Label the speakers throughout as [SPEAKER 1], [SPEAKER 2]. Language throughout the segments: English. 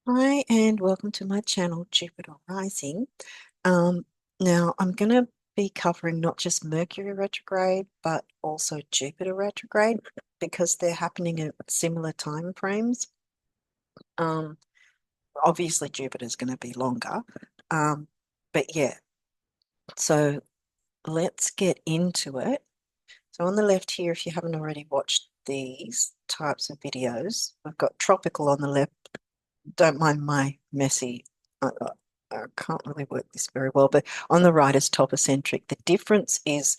[SPEAKER 1] Hi, and welcome to my channel, Jupiter Rising. Um, Now, I'm going to be covering not just Mercury retrograde, but also Jupiter retrograde because they're happening at similar time frames. Um, Obviously, Jupiter's going to be longer. Um, but yeah, so let's get into it. So on the left here, if you haven't already watched these types of videos, we've got tropical on the left. Don't mind my messy. I can't really work this very well, but on the right is topocentric. The difference is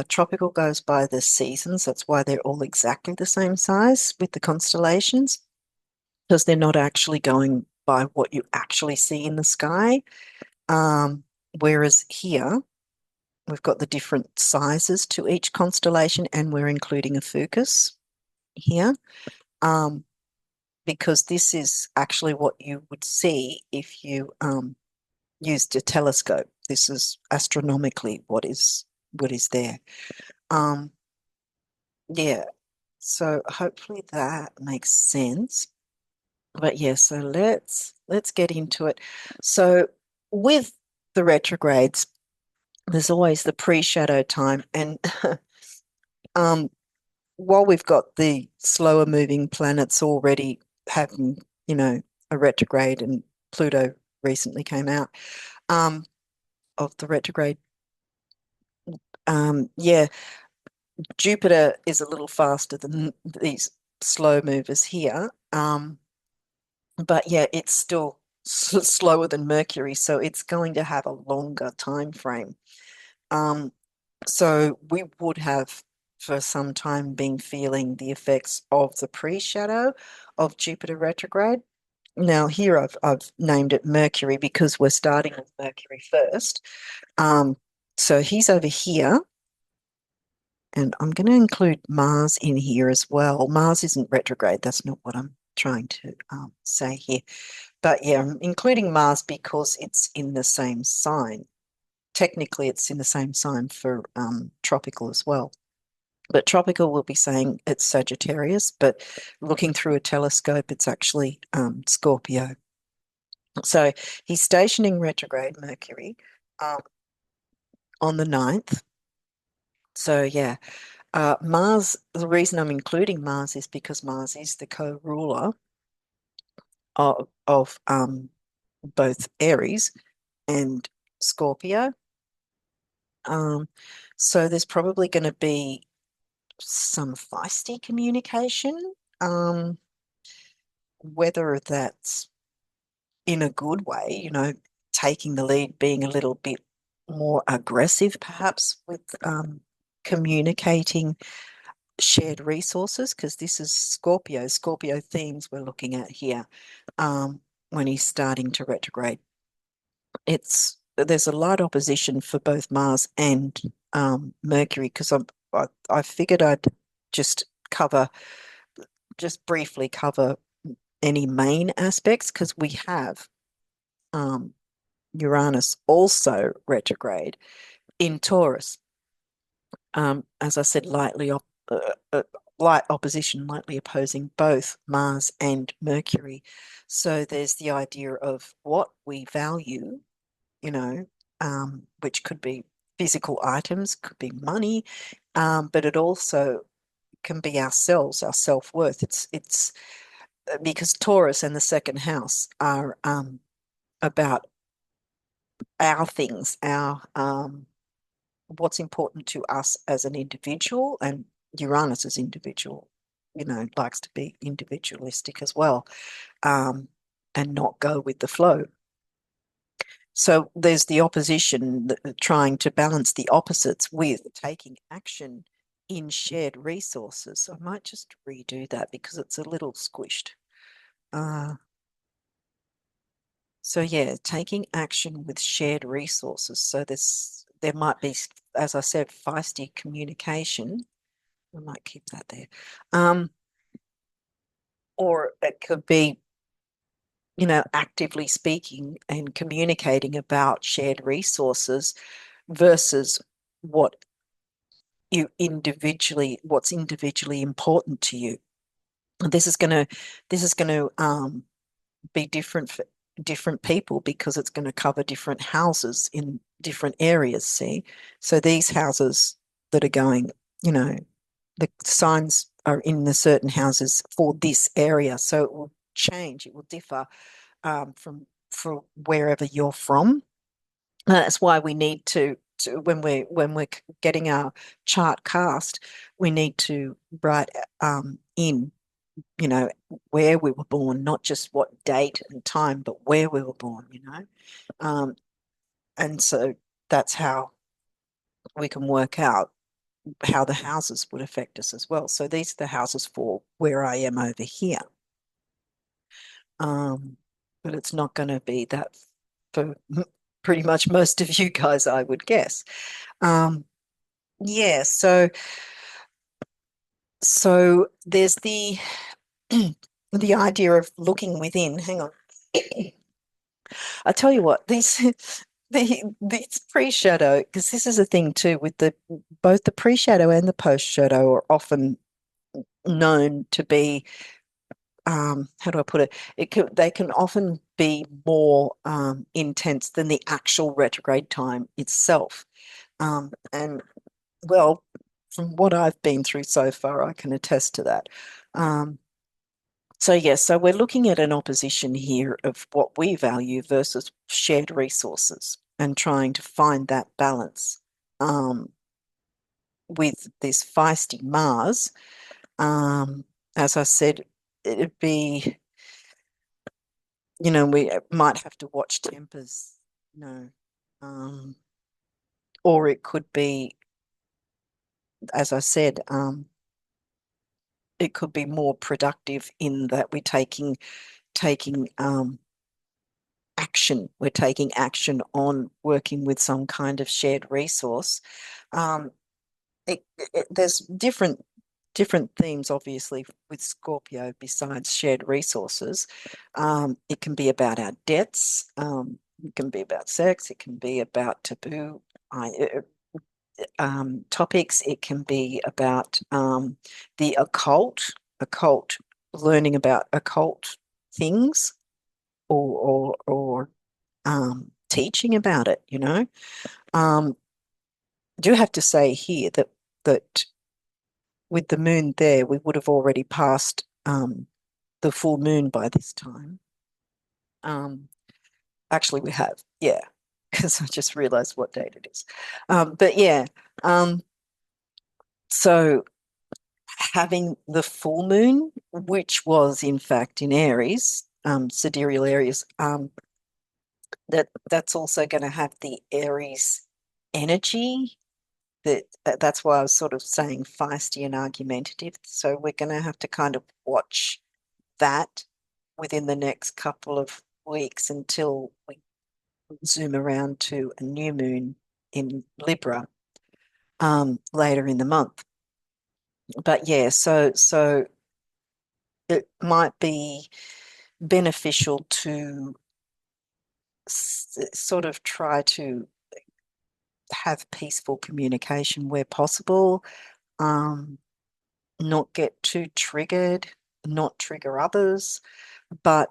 [SPEAKER 1] tropical goes by the seasons. That's why they're all exactly the same size with the constellations, because they're not actually going by what you actually see in the sky. Whereas here, we've got the different sizes to each constellation, and we're including a focus here. Um, because this is actually what you would see if you used a telescope. This is astronomically what is there. Um, yeah, so hopefully that makes sense. But yeah, so let's get into it. So with the retrogrades, there's always the pre-shadow time, and um, while we've got the slower moving planets already having, a retrograde, and Pluto recently came out of the retrograde. Yeah, Jupiter is a little faster than these slow movers here. But yeah, it's still slower than Mercury, so it's going to have a longer time frame. Um, so we would have for some time been feeling the effects of the pre-shadow of Jupiter retrograde. Now here I've named it Mercury because we're starting with Mercury first. Um, so he's over here, and I'm going to include Mars in here as well. Mars isn't retrograde. That's not what I'm trying to say here. But yeah, I'm including Mars because it's in the same sign. Technically, it's in the same sign for tropical as well. But tropical will be saying it's Sagittarius, but looking through a telescope, it's actually Scorpio. So he's stationing retrograde Mercury um, on the 9th. So yeah, Mars, the reason I'm including Mars is because Mars is the co-ruler of both Aries and Scorpio. Um, so there's probably going to be some feisty communication, whether that's in a good way, taking the lead, being a little bit more aggressive, perhaps with communicating shared resources, because this is Scorpio themes we're looking at here when he's starting to retrograde. There's a light opposition for both Mars and Mercury, because I figured I'd just cover just briefly cover any main aspects, because we have um, Uranus also retrograde in Taurus. As I said, uh, light opposition, lightly opposing both Mars and Mercury. So there's the idea of what we value, you know, which could be physical items, could be money, but it also can be ourselves, our self-worth. It's because Taurus and the second house are about our things, our what's important to us as an individual, and Uranus is individual, likes to be individualistic as well, um, and not go with the flow. So there's the opposition, trying to balance the opposites with taking action in shared resources. So I might just redo that because it's a little squished. Uh, so yeah, taking action with shared resources. So there might be, as I said, feisty communication. I might keep that there. Um, or it could be, actively speaking and communicating about shared resources versus what what's individually important to you. And this is going to be different for different people because it's going to cover different houses in different areas, see? So these houses that are going, you know, the signs are in the certain houses for this area. So it will change, it will differ from wherever you're from. That's why we need to when we're getting our chart cast, we need to write in, you know, where we were born, not just what date and time, but where we were born, you know. And so that's how we can work out how the houses would affect us as well. So these are the houses for where I am over here. But it's not going to be that for pretty much most of you guys, I would guess. Yeah, so there's the the idea of looking within. Hang on. I tell you what, these these pre-shadow, because this is a thing too with the both the pre-shadow and the post-shadow are often known to be how do I put it? They can often be more intense than the actual retrograde time itself. And well, from what I've been through so far, I can attest to that. Um, so yes, so we're looking at an opposition here of what we value versus shared resources and trying to find that balance with this feisty Mars. As I said, it'd be, you know, we might have to watch tempers, you know, or it could be, as I said, it could be more productive in that we're taking action. We're taking action on working with some kind of shared resource. Um, there's different themes, obviously, with Scorpio besides shared resources. It can be about our debts. It can be about sex. It can be about taboo topics. It can be about the occult, learning about occult things, or teaching about it. You know, I do have to say here that with the moon there, we would have already passed the full moon by this time. Um, Actually, we have, yeah, because I just realized what date it is. But yeah, so having the full moon, which was in fact in Aries, sidereal Aries, that's also going to have the Aries energy. That's why I was sort of saying feisty and argumentative. So we're going to have to kind of watch that within the next couple of weeks until we zoom around to a new moon in Libra later in the month. But yeah, so it might be beneficial to sort of try to have peaceful communication where possible, um, not get too triggered, not trigger others, but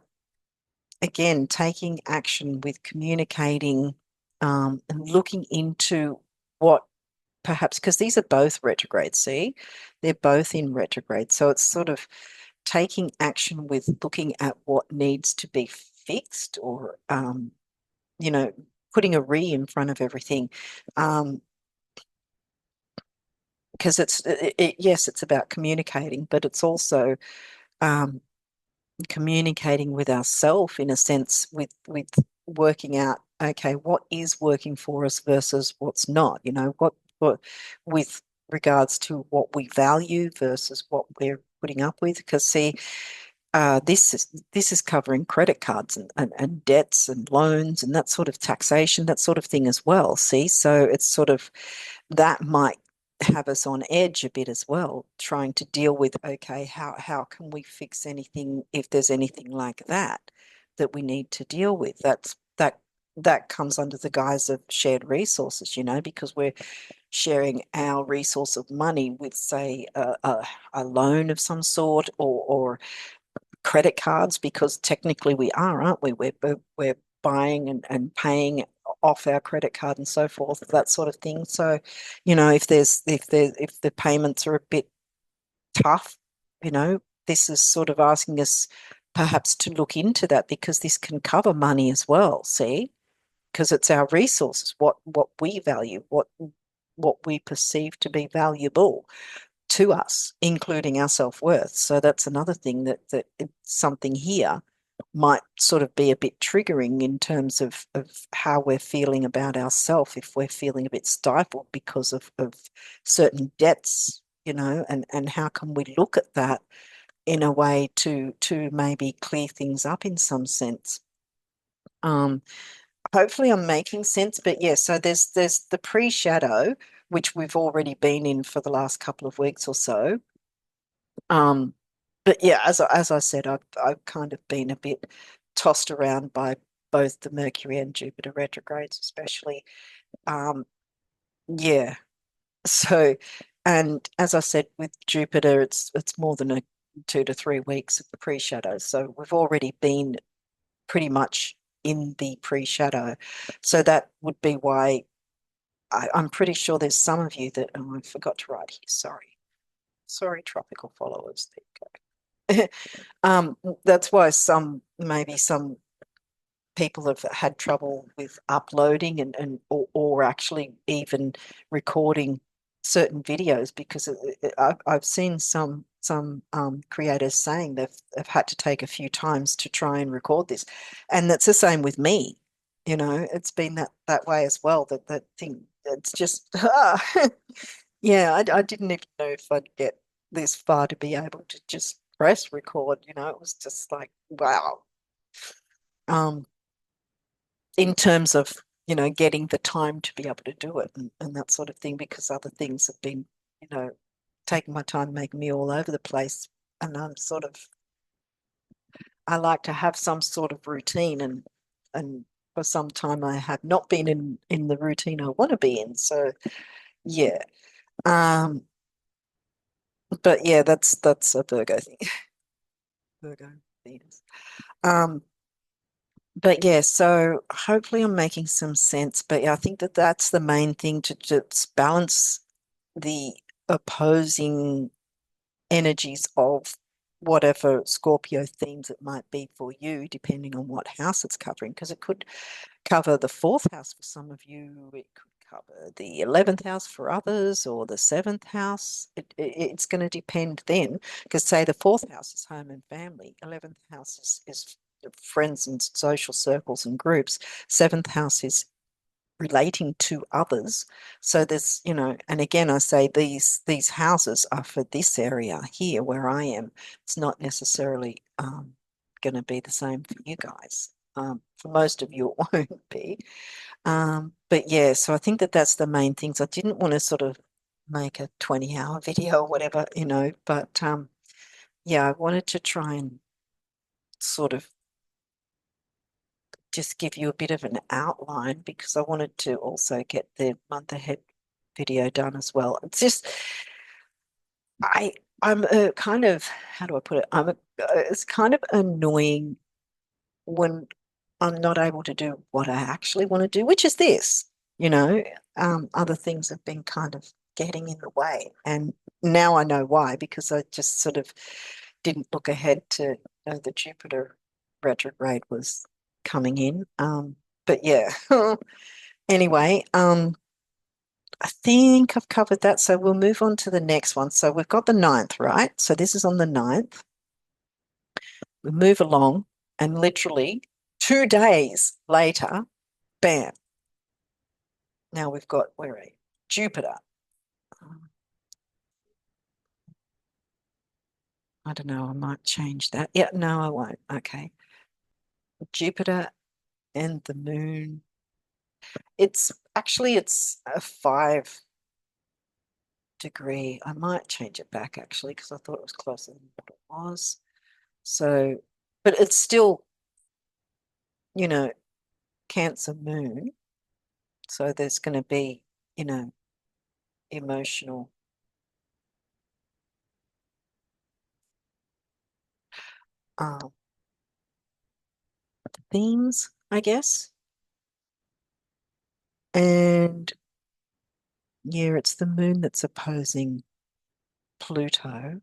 [SPEAKER 1] again, taking action with communicating and looking into what perhaps, because these are both retrograde, see, they're both in retrograde. So it's sort of taking action with looking at what needs to be fixed or, you know, putting a re in front of everything. Because yes, it's about communicating, but it's also um, communicating with ourselves in a sense with working out, okay, what is working for us versus what's not, you know, what with regards to what we value versus what we're putting up with. Because see, this is covering credit cards and debts and loans and that sort of taxation, that sort of thing as well. See, so it's sort of that might have us on edge a bit as well, trying to deal with, okay, how can we fix anything if there's anything like that that we need to deal with? That comes under the guise of shared resources, you know, because we're sharing our resource of money with, say, a loan of some sort, or credit cards, because technically we are, aren't we? We're buying and paying off our credit card and so forth, that sort of thing. So, if the payments are a bit tough, this is sort of asking us perhaps to look into that, because this can cover money as well, see? Because it's our resources, what we value, what we perceive to be valuable to us, including our self-worth. So that's another thing that something here might sort of be a bit triggering in terms of how we're feeling about ourselves, if we're feeling a bit stifled because of certain debts, and how can we look at that in a way to maybe clear things up in some sense. Um, Hopefully I'm making sense, but yeah, so there's the pre-shadow, which we've already been in for the last couple of weeks or so. Um, but yeah, as I said, I've kind of been a bit tossed around by both the Mercury and Jupiter retrogrades, especially. Um, yeah. So, and as I said, with Jupiter, it's more than a 2 to 3 weeks of the pre-shadow. So we've already been pretty much in the pre-shadow. So that would be why I'm pretty sure there's some of you that, oh, I forgot to write here. Sorry. Sorry, tropical followers. There you go. That's why maybe some people have had trouble with uploading or actually even recording certain videos, because I've seen some creators saying they've had to take a few times to try and record this, and that's the same with me. It's been that way as well. That thing, it's just yeah. I didn't even know if I'd get this far to be able to just press record. It was just like wow. Um, in terms of getting the time to be able to do it, and that sort of thing, because other things have been you know taking my time, making me all over the place, and I like to have some sort of routine, and for some time I have not been in the routine I want to be in. So yeah. um but yeah, that's a Virgo thing. Virgo, Venus. um But yeah, so hopefully I'm making some sense. But yeah, I think that that's the main thing, to just balance the opposing energies of whatever Scorpio themes it might be for you, depending on what house it's covering, because it could cover the fourth house for some of you, it could cover the 11th house for others, or the seventh house. It's going to depend then, because say the fourth house is home and family, 11th house is friends and social circles and groups, seventh house is relating to others. So there's, and again, I say these houses are for this area here where I am. It's not necessarily going to be the same for you guys. For most of you, it won't be. But yeah, so I think that that's the main things. I didn't want to sort of make a 20-hour video or whatever, but yeah, I wanted to try and sort of just give you a bit of an outline, because I wanted to also get the month ahead video done as well. It's just I I'm a kind of, how do I put it? It's kind of annoying when I'm not able to do what I actually want to do, which is this. You know, Other things have been kind of getting in the way, and now I know why, because I just sort of didn't look ahead to know the Jupiter retrograde was coming in. But yeah, anyway, I think I've covered that. So we'll move on to the next one. So we've got the 9th, right? So this is on the 9th. We move along, and literally 2 days later, bam. Now we've got, where are you? Jupiter. I don't know, I might change that. Yeah, no, I won't. Okay. Jupiter and the moon. It's a 5 degree. I might change it back actually, because I thought it was closer than what it was. So, but it's still, you know, Cancer moon. So there's going to be, you know, emotional. uh, themes, I guess. And yeah, it's the moon that's opposing Pluto.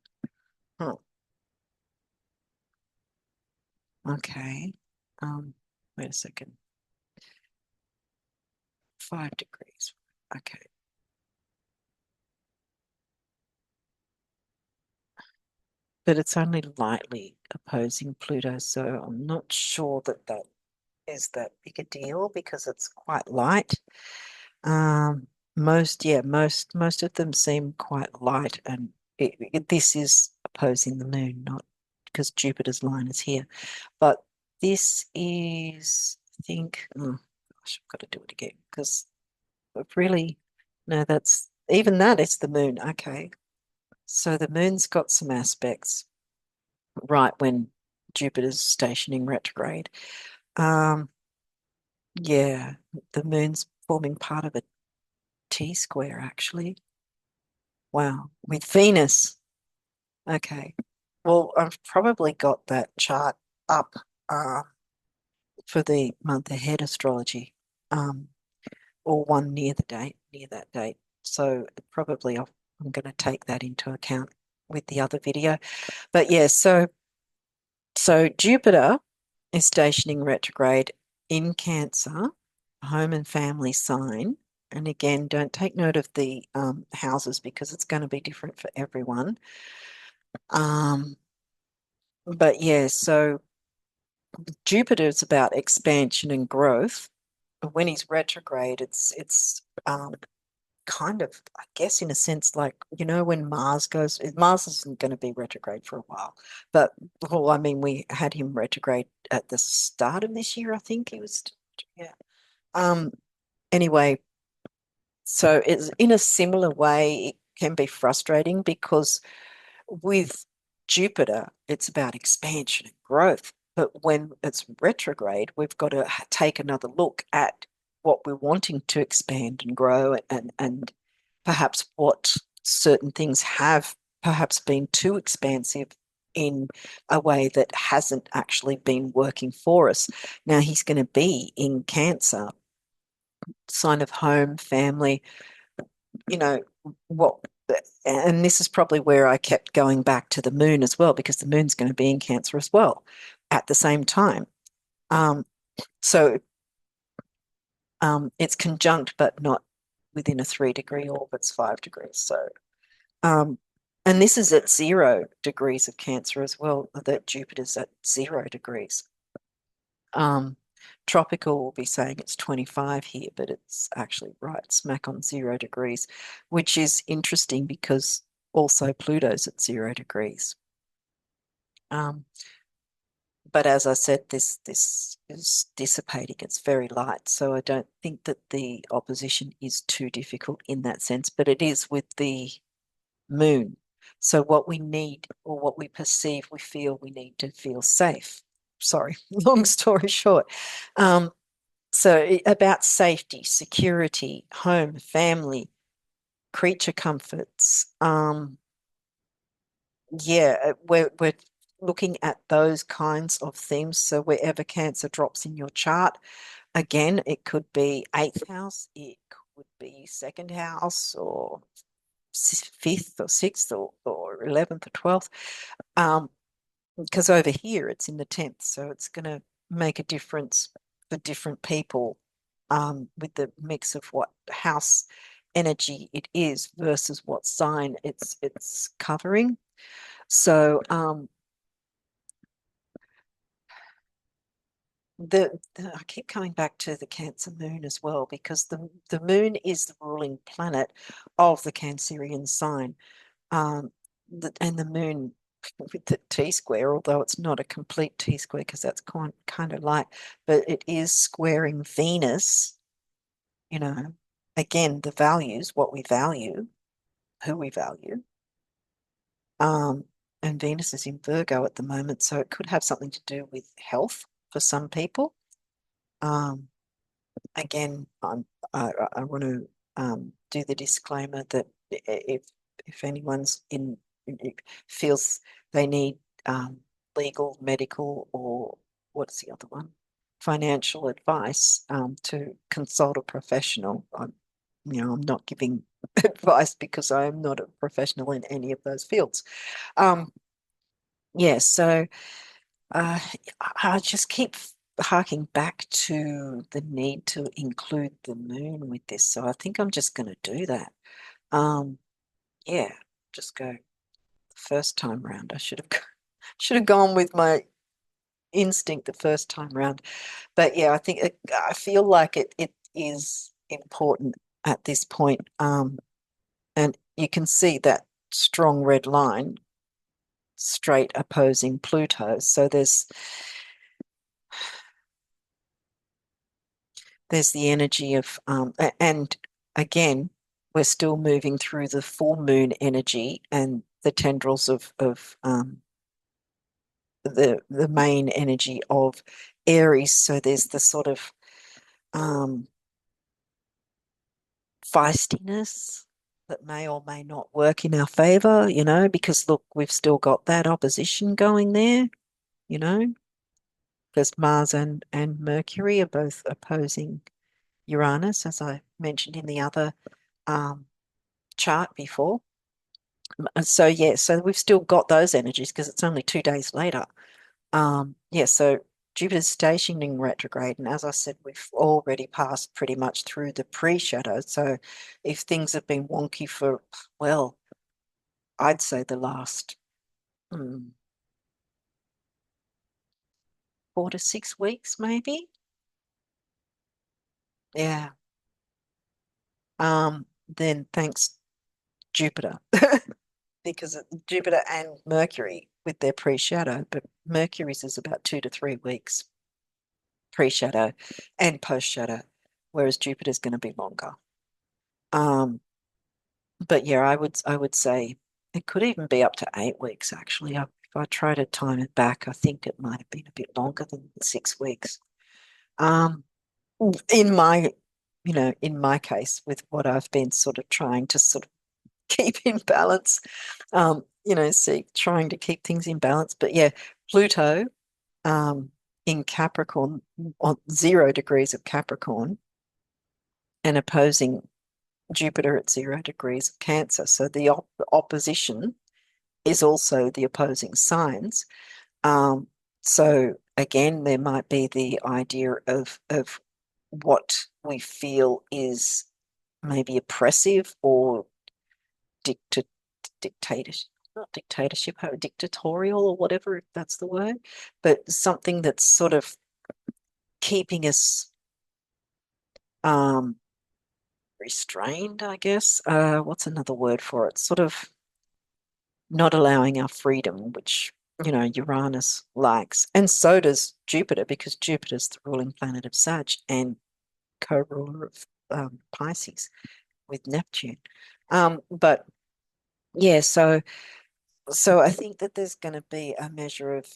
[SPEAKER 1] Huh, okay. Wait a second. 5 degrees. Okay. But it's only lightly opposing Pluto, so I'm not sure that that is that big a deal because it's quite light. Um, most of them seem quite light, and this is opposing the moon, not because Jupiter's line is here. But this is, I think, oh gosh, I've got to do it again because really, no, that's even that is the moon. Okay, so the moon's got some aspects right when Jupiter's stationing retrograde. Um, yeah, the moon's forming part of a T square, actually. Wow, with Venus. Okay. Well, I've probably got that chart up uh, for the month ahead astrology, um, or one near the date, near that date. So probably I'm going to take that into account with the other video. But yeah, so Jupiter is stationing retrograde in Cancer, home and family sign. And again, don't take note of the houses because it's going to be different for everyone. Um, but yeah, so Jupiter is about expansion and growth. When he's retrograde, it's kind of, I guess, in a sense, like when Mars goes. Mars isn't going to be retrograde for a while, but well, I mean, we had him retrograde at the start of this year. I think he was, yeah. Um. Anyway, so it's in a similar way. It can be frustrating because with Jupiter, it's about expansion and growth. But when it's retrograde, we've got to take another look at what we're wanting to expand and grow and perhaps what certain things have perhaps been too expansive in a way that hasn't actually been working for us. Now he's going to be in Cancer, sign of home, family, you know, what, and this is probably where I kept going back to the moon as well, because the moon's going to be in Cancer as well at the same time. Um, so it's conjunct, but not within a 3 degree orbit, it's 5 degrees. So, um, and this is at 0 degrees of Cancer as well, that Jupiter's at 0 degrees. Um, tropical will be saying it's 25 here, but it's actually right smack on 0 degrees, which is interesting because also Pluto's at 0 degrees. Um, but as I said, this is dissipating. It's very light, so I don't think that the opposition is too difficult in that sense. But it is with the moon. So what we need, or what we perceive, we feel we need to feel safe. Sorry, long story short. Um, So about safety, security, home, family, creature comforts. Yeah, we're looking at those kinds of themes. So wherever Cancer drops in your chart, again, it could be eighth house, it could be second house, or fifth or sixth or 11th or 12th. Because over here it's in the 10th, so it's going to make a difference for different people, with the mix of what house energy it is versus what sign it's covering. So I keep coming back to the Cancer moon as well, because the moon is the ruling planet of the Cancerian sign. And the moon with the T square, although it's not a complete T square because that's kind of light, but it is squaring Venus, you know, again, the values, what we value, who we value. Um, and Venus is in Virgo at the moment, so it could have something to do with health for some people. Um, again, I want to do the disclaimer that if anyone's feels they need legal, medical, or what's the other one? Financial advice, to consult a professional. I'm not giving advice because I am not a professional in any of those fields. Um, yeah, so uh, I just keep harking back to the need to include the moon with this. So I think I'm just going to do that. Um, yeah, just go first time round. I should have gone with my instinct the first time round. But yeah, I feel like it is important at this point. And you can see that strong red line straight opposing Pluto. So there's the energy of and again, we're still moving through the full moon energy and the tendrils of the main energy of Aries. So there's the sort of um, feistiness that may or may not work in our favor, because look, we've still got that opposition going there, you know, because Mars and Mercury are both opposing Uranus, as I mentioned in the other um, chart before. So yeah, so we've still got those energies because it's only 2 days later. Yeah, so Jupiter's stationing retrograde, and as I said, we've already passed pretty much through the pre-shadow. So if things have been wonky for, well, I'd say the last 4 to 6 weeks, maybe. Yeah. Then thanks Jupiter, because Jupiter and Mercury with their pre-shadow, but Mercury's is about 2 to 3 weeks pre-shadow and post-shadow, whereas Jupiter's going to be longer. Um, but yeah, I would say it could even be up to 8 weeks actually. If I try to time it back, I think it might have been a bit longer than 6 weeks. Um, in my, in my case, with what I've been sort of trying to sort of keep in balance, trying to keep things in balance. But yeah, Pluto, in Capricorn, on 0 degrees of Capricorn, and opposing Jupiter at 0 degrees of Cancer. So the opposition is also the opposing signs. Um, so again, there might be the idea of what we feel is maybe oppressive or dicta dictatorship, not dictatorship, dictatorial or whatever, if that's the word, but something that's sort of keeping us um, restrained, I guess. What's another word for it? Sort of not allowing our freedom, which, Uranus likes. And so does Jupiter, because Jupiter's the ruling planet of Sag and co-ruler of Pisces with Neptune. But yeah, so I think that there's going to be a measure of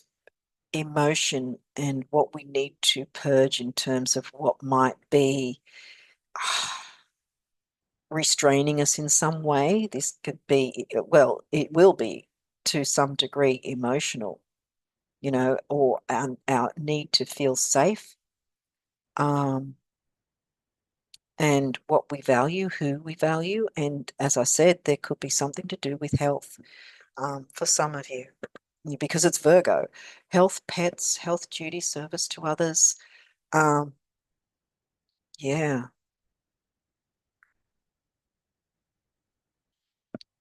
[SPEAKER 1] emotion and what we need to purge in terms of what might be restraining us in some way. This could be, well, it will be to some degree emotional, or our need to feel safe, um, and what we value, who we value. And as I said, there could be something to do with health, for some of you, because it's Virgo. Health, pets, health duty, service to others. Um, yeah,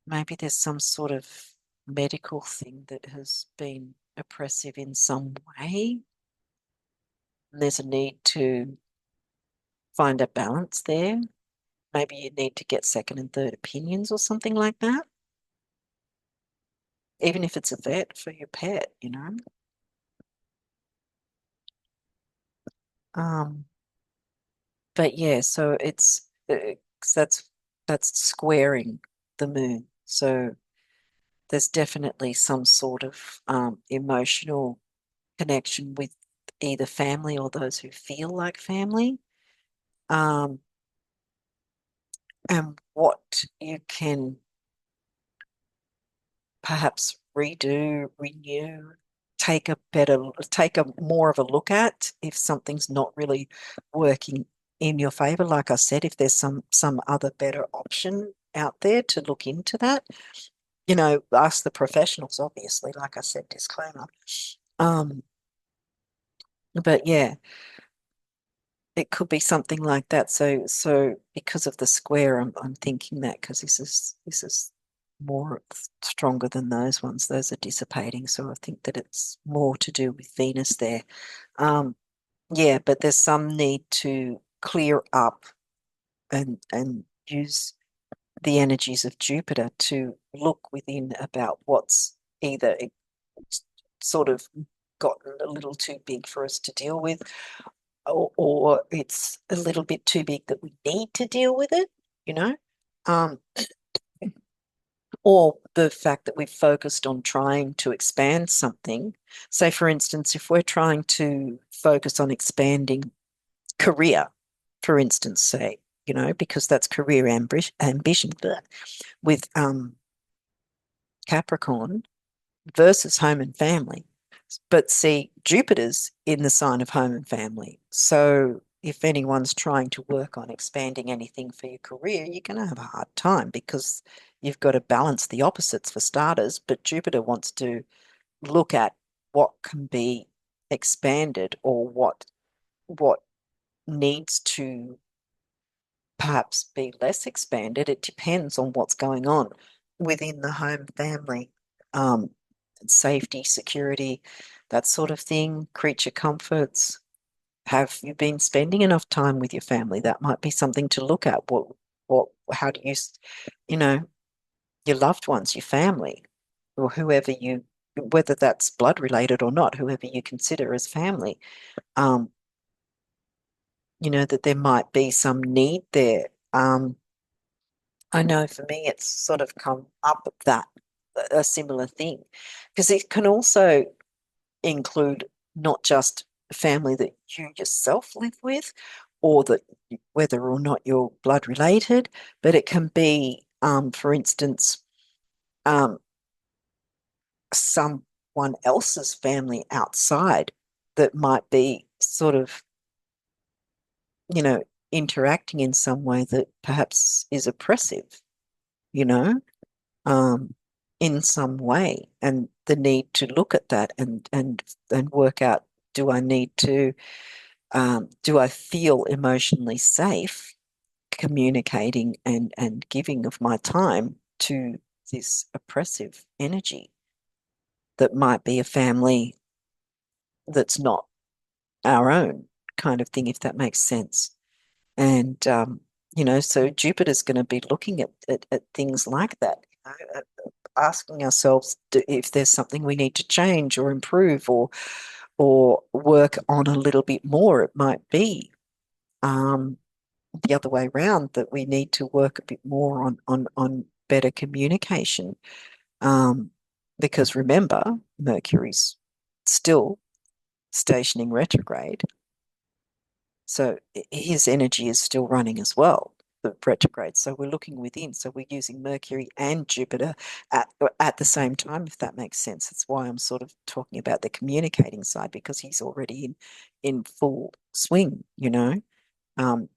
[SPEAKER 1] maybe there's some sort of medical thing that has been oppressive in some way. There's a need to find a balance there. Maybe you need to get second and third opinions or something like that, even if it's a vet for your pet. Um, but yeah, so it's 'cause that's squaring the moon. So there's definitely some sort of emotional connection with either family or those who feel like family. Um, and what you can perhaps redo, renew, take a more of a look at if something's not really working in your favor. Like I said, if there's some other better option out there to look into that, ask the professionals, obviously, like I said, disclaimer. Um, but yeah, it could be something like that. So because of the square, I'm thinking that because this is more stronger than those ones. Those are dissipating, so I think that it's more to do with Venus there. Um, yeah, but there's some need to clear up and use the energies of Jupiter to look within about what's either sort of gotten a little too big for us to deal with, or it's a little bit too big that we need to deal with it, you know? Um, or the fact that we've focused on trying to expand something. Say, for instance, if we're trying to focus on expanding career, for instance, say, because that's career ambition with Capricorn versus home and family. But see, Jupiter's in the sign of home and family. So if anyone's trying to work on expanding anything for your career, you're going to have a hard time because you've got to balance the opposites for starters. But Jupiter wants to look at what can be expanded or what needs to perhaps be less expanded. It depends on what's going on within the home family, um, safety, security, that sort of thing, creature comforts. Have you been spending enough time with your family? That might be something to look at. How do you know, your loved ones, your family, or whether that's blood related or not, whoever you consider as family, um, that there might be some need there. I know for me, it's sort of come up with that, a similar thing, because it can also include not just family that you yourself live with, or that whether or not you're blood related, but it can be, for instance, um, someone else's family outside that might be sort of, you know, interacting in some way that perhaps is oppressive, you know? In some way, and the need to look at that and work out, do I feel emotionally safe communicating and giving of my time to this oppressive energy that might be a family that's not our own kind of thing, if that makes sense. And so Jupiter's going to be looking at things like that, asking ourselves if there's something we need to change or improve or work on a little bit more. It might be um, the other way around, that we need to work a bit more on better communication. Um, because remember, Mercury's still stationing retrograde, so his energy is still running as well, the retrograde. So we're looking within. So we're using Mercury and Jupiter at the same time, if that makes sense. That's why I'm sort of talking about the communicating side, because he's already in full swing, Um,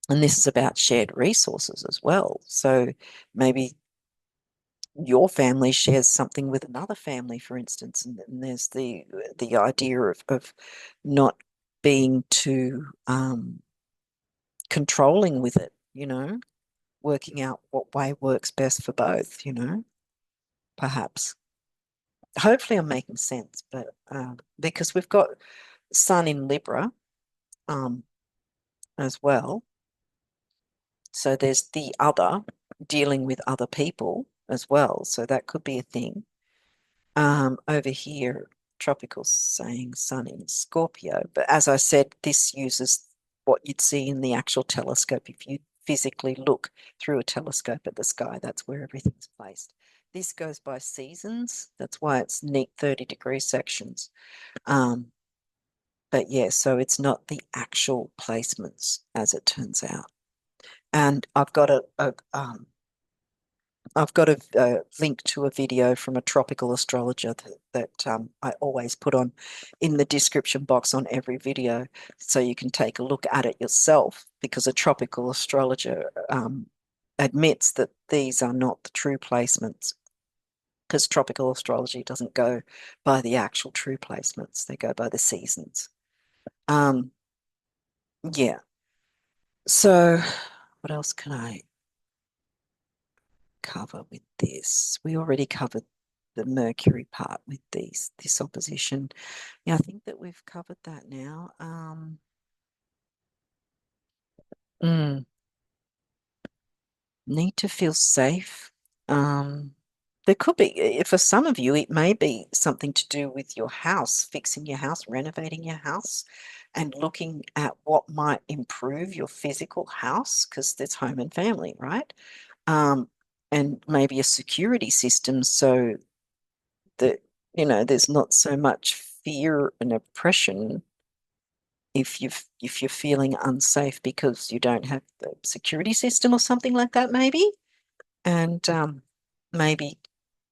[SPEAKER 1] and this is about shared resources as well. So maybe your family shares something with another family, for instance, and there's the idea of not being too controlling with it, working out what way works best for both, perhaps. Hopefully, I'm making sense, but because we've got Sun in Libra um, as well. So there's the other dealing with other people as well. So that could be a thing. Over here, tropical saying Sun in Scorpio. But as I said, this uses what you'd see in the actual telescope. If you physically look through a telescope at the sky, that's where everything's placed. This goes by seasons. That's why it's neat 30-degree sections. Um, but yeah, so it's not the actual placements as it turns out. And I've got I've got a link to a video from a tropical astrologer that I always put on in the description box on every video, so you can take a look at it yourself. Because a tropical astrologer admits that these are not the true placements, because tropical astrology doesn't go by the actual true placements; they go by the seasons. Um, yeah. So, what else can I cover with this? We already covered the Mercury part with this opposition. Yeah, I think that we've covered that now. Mm, need to feel safe. Um, there could be, for some of you, it may be something to do with your house, fixing your house, renovating your house, and looking at what might improve your physical house, because there's home and family, right? Um, and maybe a security system so that, there's not so much fear and oppression if you're feeling unsafe because you don't have the security system or something like that, maybe. And maybe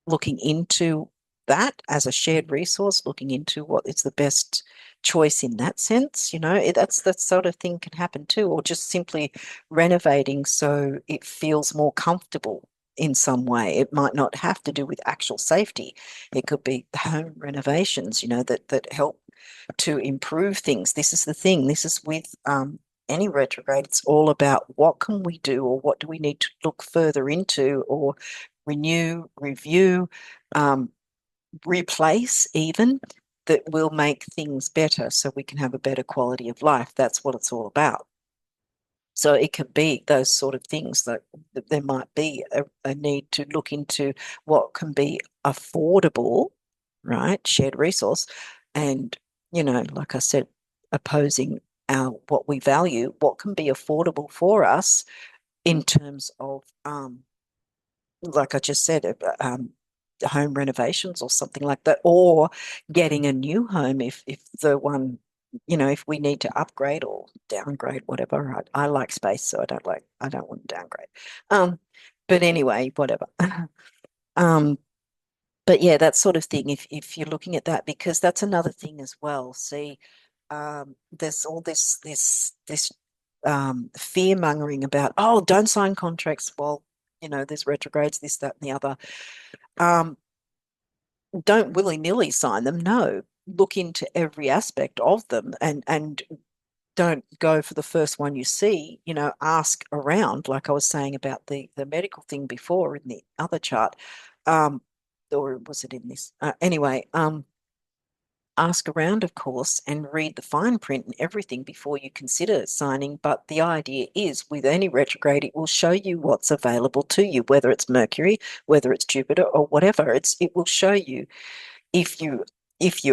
[SPEAKER 1] looking into that as a shared resource, looking into what is the best choice in that sense, that's that sort of thing can happen too, or just simply renovating so it feels more comfortable in some way. It might not have to do with actual safety. It could be home renovations, that help to improve things. This is the thing. This is with any retrograde. It's all about what can we do, or what do we need to look further into, or renew, review, um, replace even, that will make things better so we can have a better quality of life. That's what it's all about. So it can be those sort of things that there might be a need to look into what can be affordable, right? Shared resource. And, like I said, opposing our what we value, what can be affordable for us in terms of like I just said, home renovations or something like that, or getting a new home if the one, if we need to upgrade or downgrade, whatever. I like space, so I don't want to downgrade. Um, but anyway, whatever. Um, but yeah, that sort of thing. If you're looking at that, because that's another thing as well. See, there's all this fear mongering about, oh, don't sign contracts while there's retrogrades, this, that, and the other. Um, don't willy-nilly sign them. No, look into every aspect of them, and don't go for the first one you see. Ask around, like I was saying about the medical thing before in the other chart. Um, or was it in this? Anyway, ask around, of course, and read the fine print and everything before you consider signing. But the idea is, with any retrograde, it will show you what's available to you, whether it's Mercury, whether it's Jupiter, or whatever. It will show you, if you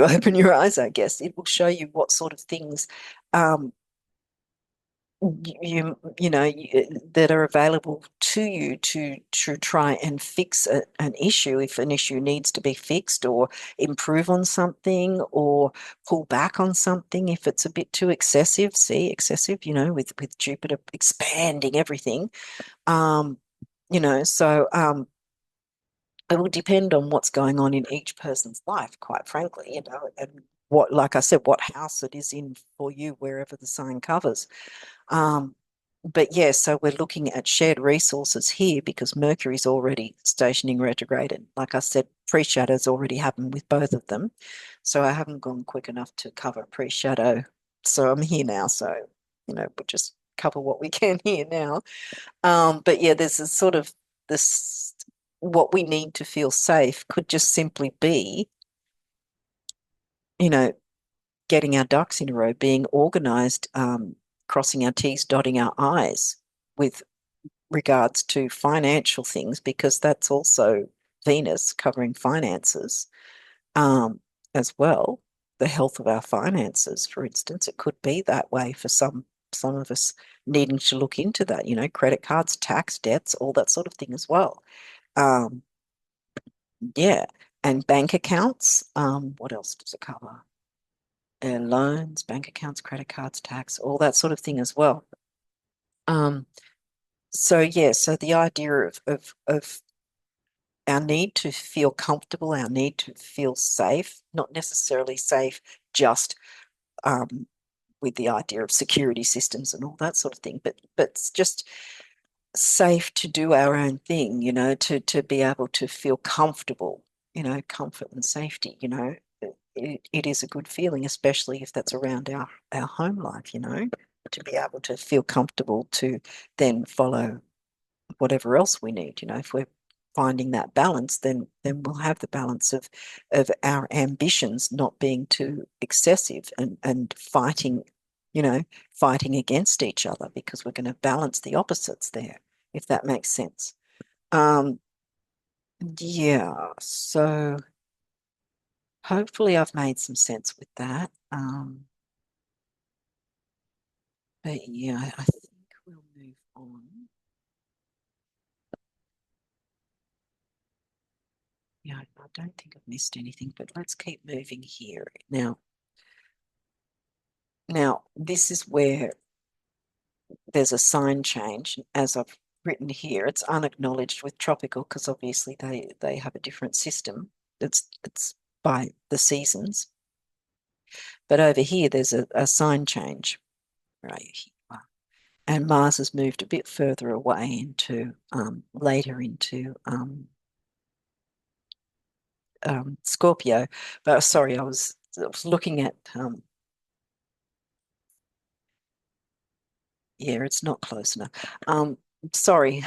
[SPEAKER 1] open your eyes, I guess, it will show you what sort of things um, that are available to you to try and fix an issue, if an issue needs to be fixed, or improve on something, or pull back on something if it's a bit too excessive. See, excessive, with Jupiter expanding everything. Um, so it will depend on what's going on in each person's life, quite frankly, and what, like I said, what house it is in for you, wherever the sign covers. Um, but yeah, so we're looking at shared resources here because Mercury's already stationing retrograde. And like I said, pre-shadow's already happened with both of them. So I haven't gone quick enough to cover pre-shadow. So I'm here now. So, we'll just cover what we can here now. But yeah, there's a sort of this, what we need to feel safe could just simply be, you know, getting our ducks in a row, being organized, crossing our T's, dotting our I's with regards to financial things, because that's also Venus covering finances as well. The health of our finances, for instance, it could be that way for some of us, needing to look into that, credit cards, tax, debts, all that sort of thing as well. Um, yeah, and bank accounts. What else does it cover? Loans, bank accounts, credit cards, tax, all that sort of thing as well. Um, so yeah, so the idea of our need to feel comfortable, our need to feel safe, not necessarily safe just with the idea of security systems and all that sort of thing, but it's just safe to do our own thing, to be able to feel comfortable, comfort and safety, it is a good feeling, especially if that's around our home life, to be able to feel comfortable to then follow whatever else we need. If we're finding that balance, then we'll have the balance of our ambitions not being too excessive and fighting, fighting against each other, because we're going to balance the opposites there, if that makes sense. Yeah, so hopefully I've made some sense with that. But yeah, I think we'll move on. Yeah, I don't think I've missed anything, but let's keep moving here. Now this is where there's a sign change, as I've written here. It's unacknowledged with tropical because obviously they have a different system. It's by the seasons. But over here, there's a sign change right here. And Mars has moved a bit further away into later into Scorpio. But sorry, I was looking at yeah, it's not close enough. Sorry.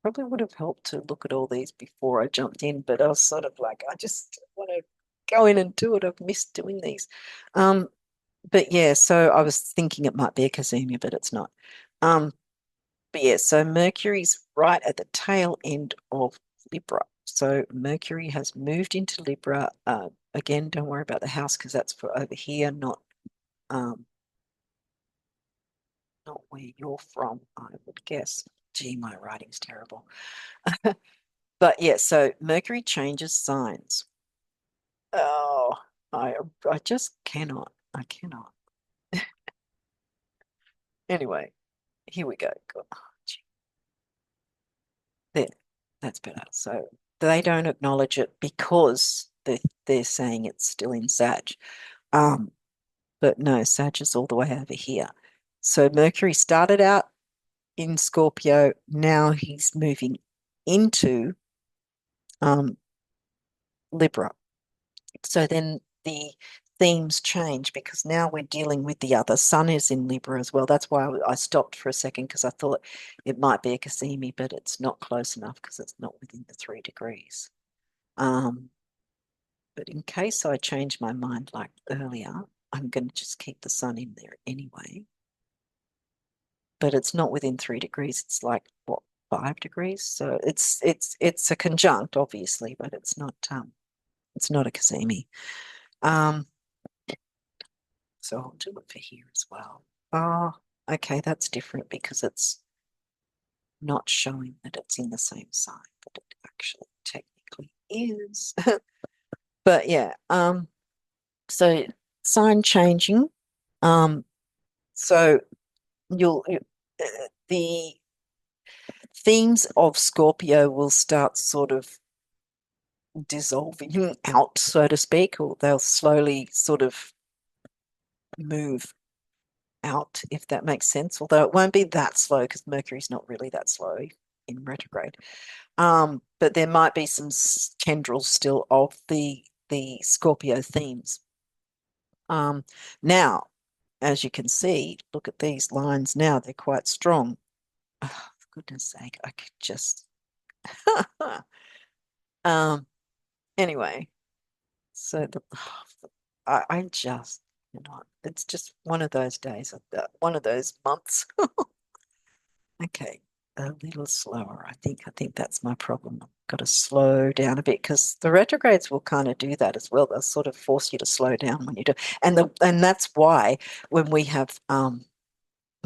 [SPEAKER 1] Probably would have helped to look at all these before I jumped in, but I was sort of like, I just want to go in and do it. I've missed doing these. But yeah, so I was thinking it might be a Casimir, but it's not. But yeah, so Mercury's right at the tail end of Libra. So Mercury has moved into Libra. Again, don't worry about the house because that's for over here, um, not where you're from, I would guess. Gee, my writing's terrible. But yeah, so Mercury changes signs. Oh, I just cannot. I cannot. Anyway, here we go. God, gee. There, that's better. So they don't acknowledge it because they're saying it's still in Sag. Um, but no, Sag is all the way over here. So Mercury started out in Scorpio. Now he's moving into um, Libra. So then the themes change because now we're dealing with the other. Sun is in Libra as well. That's why I stopped for a second because I thought it might be a Cassimi, but it's not close enough because it's not within the 3 degrees. But in case I change my mind like earlier, I'm going to just keep the Sun in there anyway. But it's not within 3 degrees. It's like what, 5 degrees? So it's a conjunct, obviously, but it's not a Cassimi. So I'll do it for here as well. Oh, okay, that's different because it's not showing that it's in the same sign, but it actually technically is. But yeah, so sign changing. So the themes of Scorpio will start sort of dissolving out, so to speak, or they'll slowly sort of move out, if that makes sense. Although it won't be that slow because Mercury's not really that slow in retrograde. But there might be some tendrils still of the Scorpio themes. Now, as you can see, look at these lines now, they're quite strong. Oh, for goodness sake, I could just anyway, so I just, it's just one of those days, one of those months. Okay, a little slower. I think that's my problem. I've got to slow down a bit because the retrogrades will kind of do that as well. They'll sort of force you to slow down when you do. And that's why when we have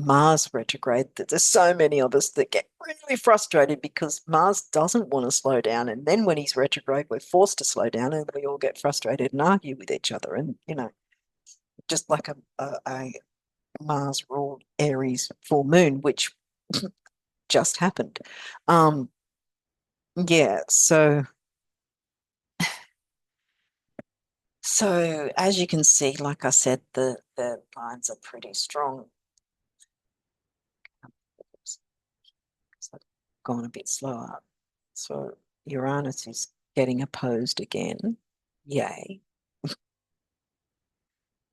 [SPEAKER 1] Mars retrograde, there's so many of us that get really frustrated because Mars doesn't want to slow down. And then when he's retrograde, we're forced to slow down and we all get frustrated and argue with each other. And, just like a Mars ruled Aries full moon, which just happened. Um, yeah, so as you can see, like I said, the lines are pretty strong. Oops, I've gone a bit slower. So Uranus is getting opposed again. Yay.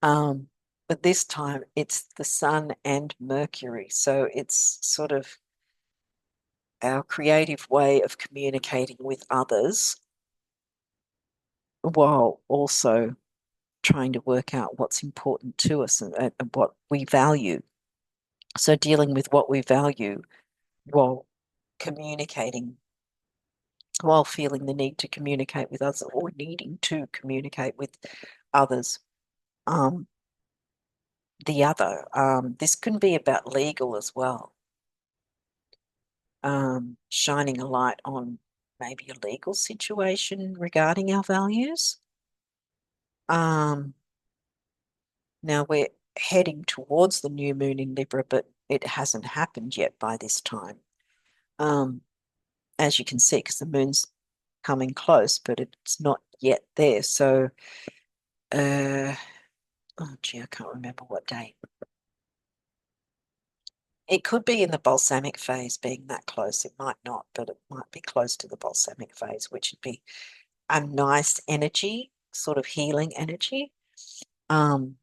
[SPEAKER 1] Um, but this time it's the Sun and Mercury. So it's sort of our creative way of communicating with others while also trying to work out what's important to us and what we value. So dealing with what we value while communicating, while feeling the need to communicate with others or needing to communicate with others. Um, this can be about legal as well, shining a light on maybe a legal situation regarding our values. Um, Now we're heading towards the new moon in Libra, but it hasn't happened yet by this time. Um, as you can see, because the moon's coming close, but it's not yet there. So, oh gee, I can't remember what day. It could be in the balsamic phase, being that close. It might not, but it might be close to the balsamic phase, which would be a nice energy, sort of healing energy. Um,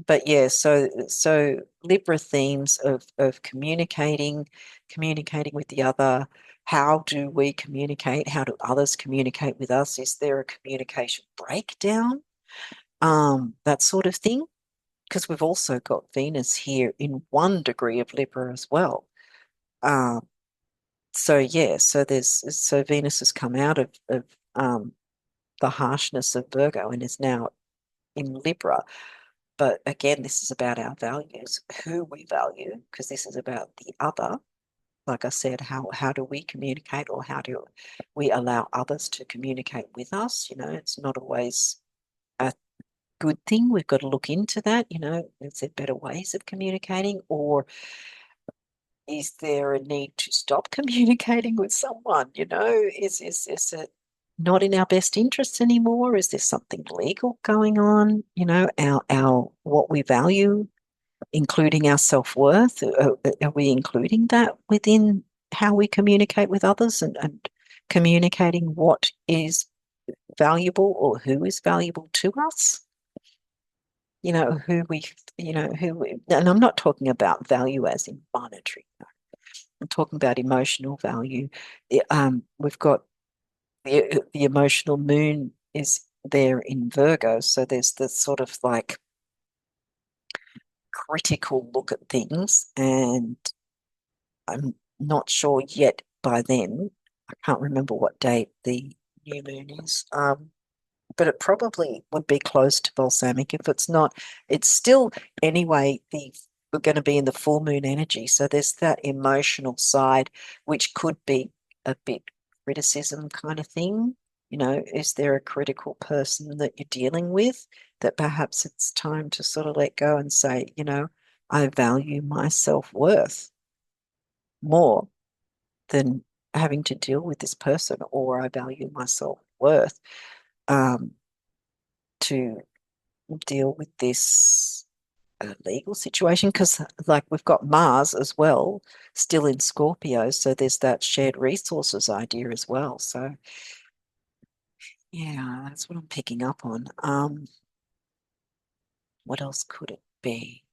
[SPEAKER 1] but yeah, so Libra themes of communicating with the other. How do we communicate? How do others communicate with us? Is there a communication breakdown? That sort of thing. Because we've also got Venus here in 1 degree of Libra as well. Um, so yeah, so Venus has come out of the harshness of Virgo and is now in Libra. But again, this is about our values, who we value, because this is about the other. Like I said, how do we communicate, or how do we allow others to communicate with us? It's not always a good thing. We've got to look into that. Is there better ways of communicating, or is there a need to stop communicating with someone? Is it not in our best interests anymore? Is there something legal going on? Our what we value, including our self-worth. Are we including that within how we communicate with others, and communicating what is valuable or who is valuable to us? Who we, and I'm not talking about value as in monetary. I'm talking about emotional value. We've got the emotional moon is there in Virgo, so there's this sort of like critical look at things, and I'm not sure yet by then. I can't remember what date the new moon is. But it probably would be close to balsamic. If it's not, it's still anyway, we're going to be in the full moon energy. So there's that emotional side, which could be a bit criticism kind of thing. Is there a critical person that you're dealing with that perhaps it's time to sort of let go and say, I value my self-worth more than having to deal with this person, or I value my self-worth um, to deal with this legal situation, because like we've got Mars as well still in Scorpio, so there's that shared resources idea as well. So yeah, that's what I'm picking up on. What else could it be?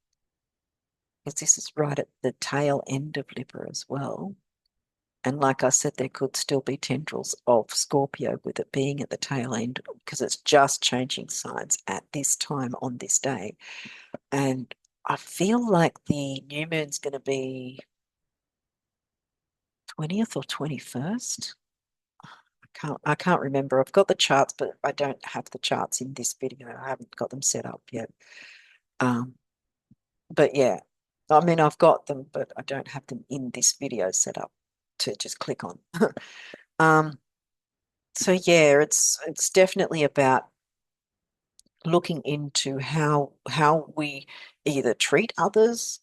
[SPEAKER 1] Because this is right at the tail end of Libra as well. And like I said, there could still be tendrils of Scorpio with it being at the tail end, because it's just changing signs at this time on this day. And I feel like the new moon's going to be 20th or 21st. I can't remember. I've got the charts, but I don't have the charts in this video. I haven't got them set up yet. Um, but yeah, I mean, I've got them, but I don't have them in this video set up to just click on. Um, so yeah, it's definitely about looking into how we either treat others,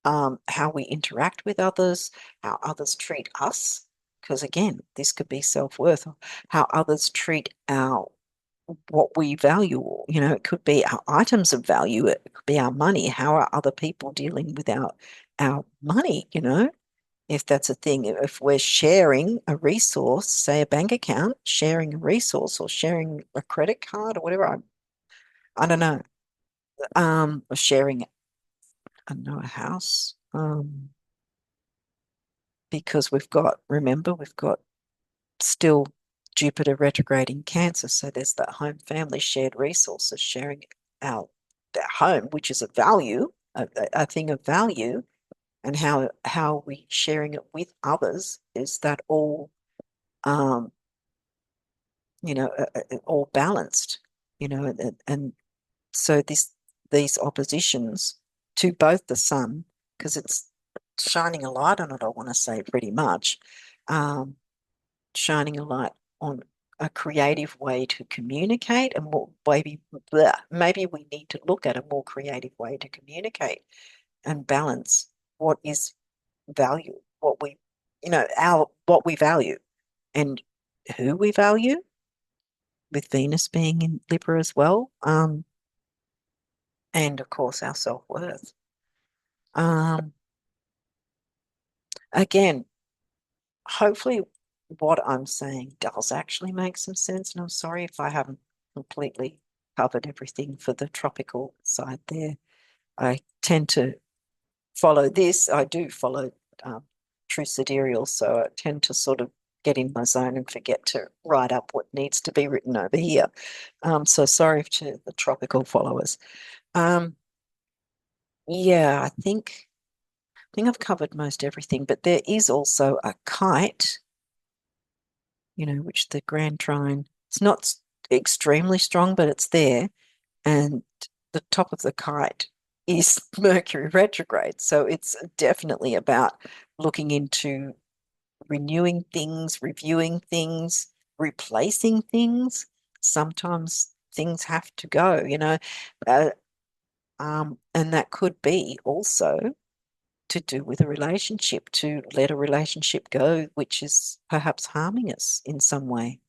[SPEAKER 1] how we interact with others, how others treat us. because again, this could be self-worth, how others treat our what we value. It could be our items of value, it could be our money. How are other people dealing with our money, if that's a thing, if we're sharing a resource, say a bank account, sharing a resource or sharing a credit card or whatever, I don't know, or sharing, I don't know, a house, because remember, we've got still Jupiter retrograde in Cancer. So there's that home family shared resources, sharing our home, which is a value, a thing of value, and how we sharing it with others. Is that all um, all balanced, and so these oppositions to both the sun, because it's shining a light on it, I want to say pretty much, um, shining a light on a creative way to communicate, and more maybe we need to look at a more creative way to communicate and balance what is value, our what we value and who we value, with Venus being in Libra as well, and of course our self-worth. Um, Again, hopefully what I'm saying does actually make some sense, and I'm sorry if I haven't completely covered everything for the tropical side there. I tend to follow this. I do follow True Sidereal, so I tend to sort of get in my zone and forget to write up what needs to be written over here. So sorry to the tropical followers. Yeah, I think I've covered most everything, but there is also a kite, which the Grand Trine, it's not extremely strong, but it's there. And the top of the kite is Mercury retrograde. So it's definitely about looking into renewing things, reviewing things, replacing things. Sometimes things have to go, uh, and that could be also to do with a relationship, to let a relationship go, which is perhaps harming us in some way,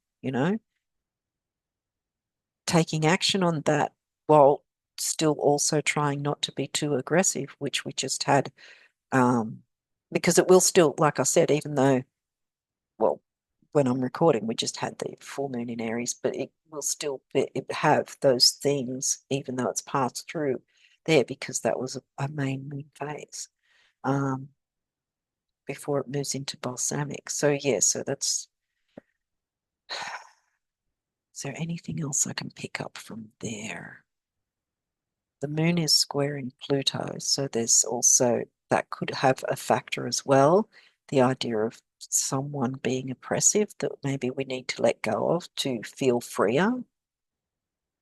[SPEAKER 1] taking action on that while still also trying not to be too aggressive, which we just had, because it will still, like I said, even though, well, when I'm recording, we just had the full moon in Aries, but it will still have those themes, even though it's passed through there, because that was a main moon phase. Before it moves into balsamic. So yeah, so that's, is there anything else I can pick up from there? The moon is squaring Pluto, so there's also, that could have a factor as well. The idea of someone being oppressive that maybe we need to let go of to feel freer,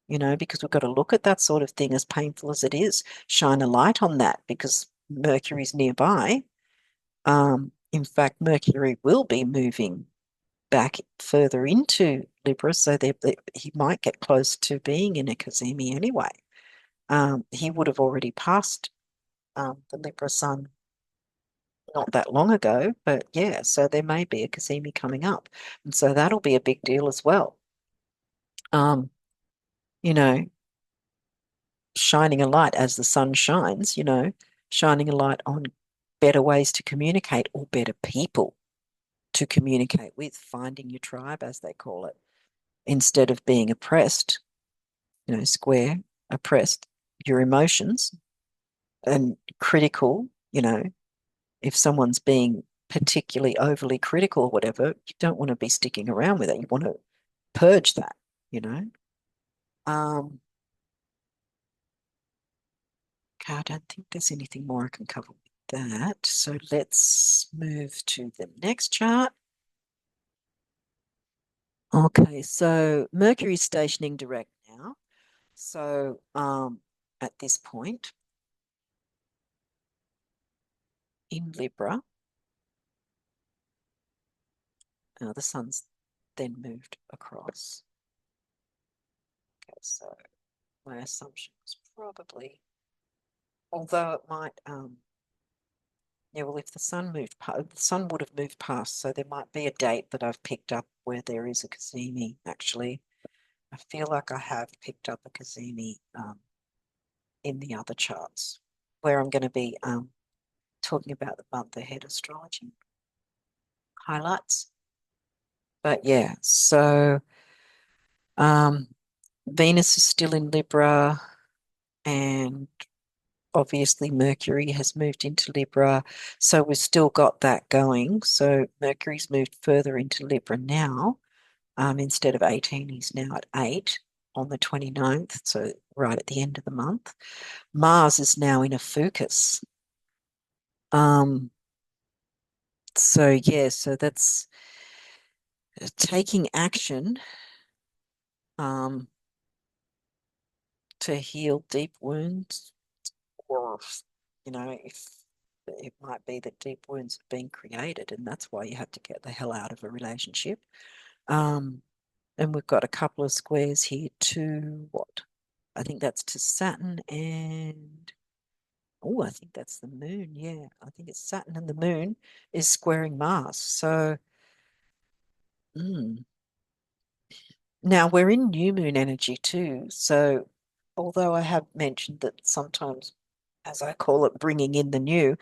[SPEAKER 1] because we've got to look at that sort of thing, as painful as it is, shine a light on that, because Mercury's nearby. In fact, Mercury will be moving back further into Libra, so he might get close to being in a cazimi anyway. He would have already passed the Libra sun not that long ago, but yeah, so there may be a cazimi coming up, and so that'll be a big deal as well. Um, you know, shining a light as the sun shines, shining a light on better ways to communicate, or better people to communicate with, finding your tribe, as they call it, instead of being oppressed, square, oppressed, your emotions, and critical, if someone's being particularly overly critical or whatever, you don't want to be sticking around with it. You want to purge that, you know. Um, okay, I don't think there's anything more I can cover with that. So let's move to the next chart. Okay, so Mercury's stationing direct now. So at this point in Libra, the sun's then moved across. Okay, so my assumption was probably, although it might Yeah, well, if the sun moved past, the sun would have moved past, so there might be a date that I've picked up where there is a cazimi, actually. I feel like I have picked up a cazimi in the other charts where I'm going to be talking about the month ahead astrology highlights. But yeah, so um, Venus is still in Libra, and obviously Mercury has moved into Libra. So we've still got that going. So Mercury's moved further into Libra now. Instead of 18, he's now at 8 on the 29th, so right at the end of the month. Mars is now in a Fucus. So yeah, so that's taking action um, to heal deep wounds, or if it might be that deep wounds have been created, and that's why you have to get the hell out of a relationship. And we've got a couple of squares here to what? I think that's to Saturn and oh, I think that's the moon. Yeah, I think it's Saturn and the moon is squaring Mars. So now we're in new moon energy too. So although I have mentioned that sometimes, as I call it, bringing in the new,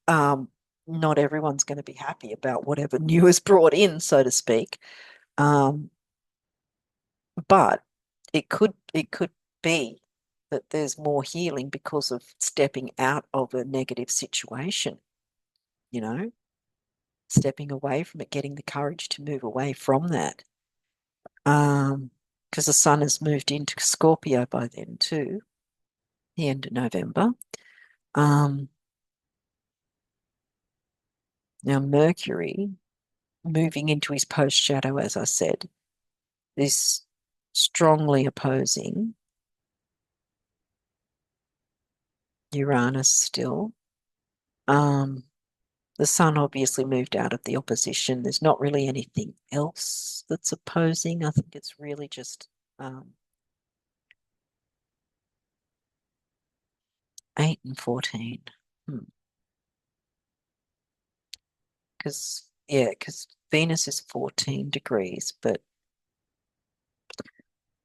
[SPEAKER 1] um, not everyone's going to be happy about whatever new is brought in, so to speak. Um, but it could be that there's more healing because of stepping out of a negative situation, you know, stepping away from it, getting the courage to move away from that. Because the sun has moved into Scorpio by then too, the end of November. Um, Now Mercury moving into his post shadow, as I said, is strongly opposing Uranus still. Um, the sun obviously moved out of the opposition. There's not really anything else that's opposing. I think it's really just 8 and 14. Because Venus is 14 degrees, but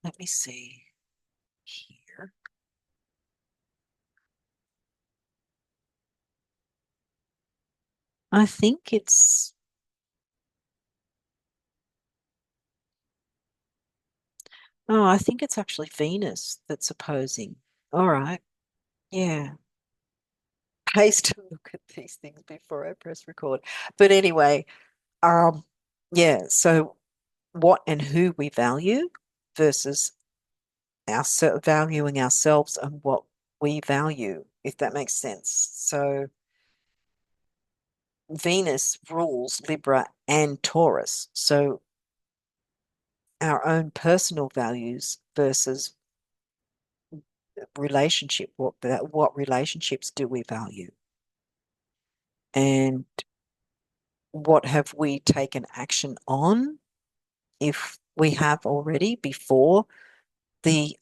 [SPEAKER 1] let me see here. I think it's Oh, I think it's actually Venus that's opposing. All right. Yeah. Pays to look at these things before I press record. But anyway, um, yeah, so what and who we value versus valuing ourselves and what we value, if that makes sense. So Venus rules Libra and Taurus. So our own personal values versus relationship, what relationships do we value? And what have we taken action on, if we have already, before the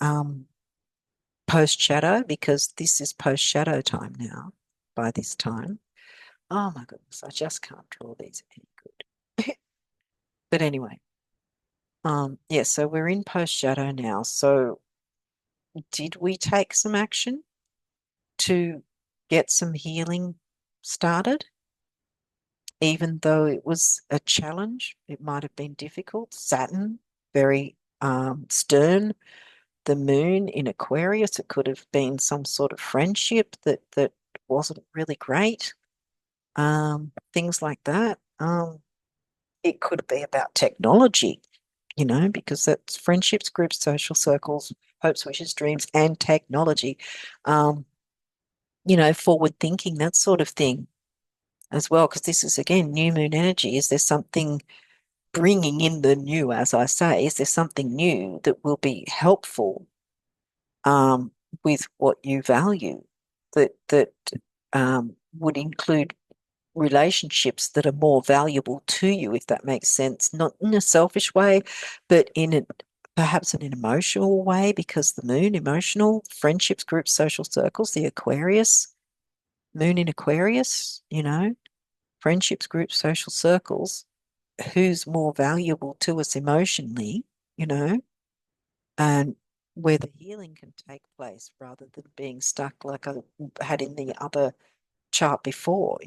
[SPEAKER 1] post shadow, because this is post shadow time now by this time. Oh my goodness, I just can't draw these any good. But anyway, yeah, so we're in post shadow now. So did we take some action to get some healing started? Even though it was a challenge, it might have been difficult. Saturn, very stern. The moon in Aquarius, it could have been some sort of friendship that wasn't really great. Things like that. It could be about technology, because that's friendships, groups, social circles, hopes, wishes, dreams, and technology. Um, forward thinking, that sort of thing as well, because this is again new moon energy. Is there something bringing in the new, as I say? Is there something new that will be helpful um, with what you value that would include relationships that are more valuable to you, if that makes sense? Not in a selfish way, but perhaps in an emotional way, because the moon, emotional, friendships, groups, social circles, the Aquarius. Moon in Aquarius, friendships, groups, social circles, who's more valuable to us emotionally, you know, and where the healing can take place rather than being stuck like I had in the other chart before,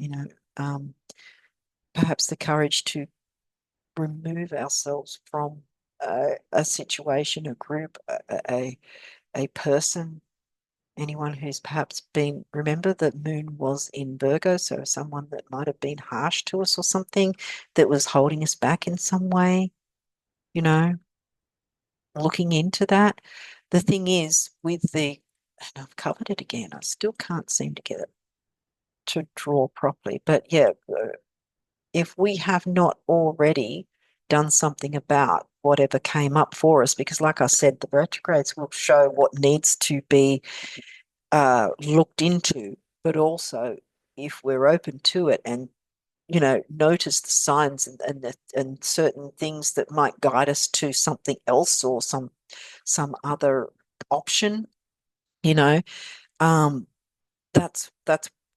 [SPEAKER 1] perhaps the courage to remove ourselves from a situation, a group, a person, anyone who's perhaps been, remember that Moon was in Virgo, so someone that might have been harsh to us or something that was holding us back in some way, you know, looking into that. The thing is, with the, and I've covered it again, I still can't seem to get it to draw properly, but yeah, if we have not already done something about whatever came up for us, because like I said, the retrogrades will show what needs to be looked into, but also if we're open to it and notice the signs and certain things that might guide us to something else or some other option, you know, um, that's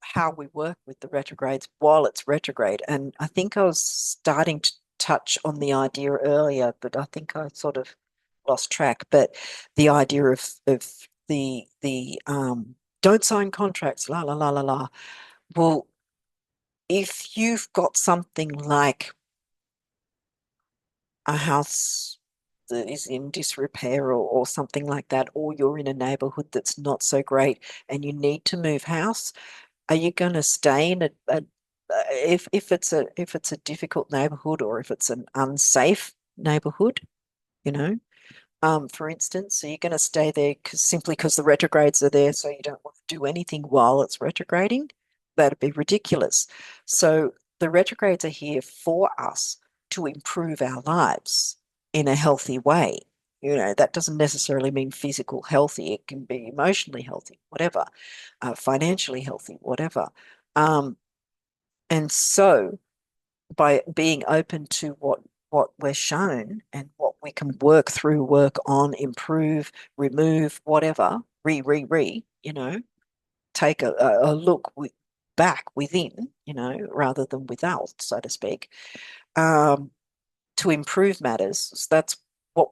[SPEAKER 1] how we work with the retrogrades while it's retrograde. And I think I was starting to touch on the idea earlier, but I think I sort of lost track. But the idea of the don't sign contracts, la la la la la. Well, if you've got something like a house that is in disrepair or something like that, or you're in a neighborhood that's not so great and you need to move house, are you going to stay in if it's a difficult neighborhood or if it's an unsafe neighborhood, you know? For instance, so you're going to stay there simply because the retrogrades are there, so you don't want to do anything while it's retrograding? That'd be ridiculous. So the retrogrades are here for us to improve our lives in a healthy way. That doesn't necessarily mean physical healthy. It can be emotionally healthy, whatever, financially healthy, whatever. Um, and so by being open to what we're shown and what we can work through, work on, improve, remove, whatever, take a look back within, rather than without, so to speak, um, to improve matters. So that's what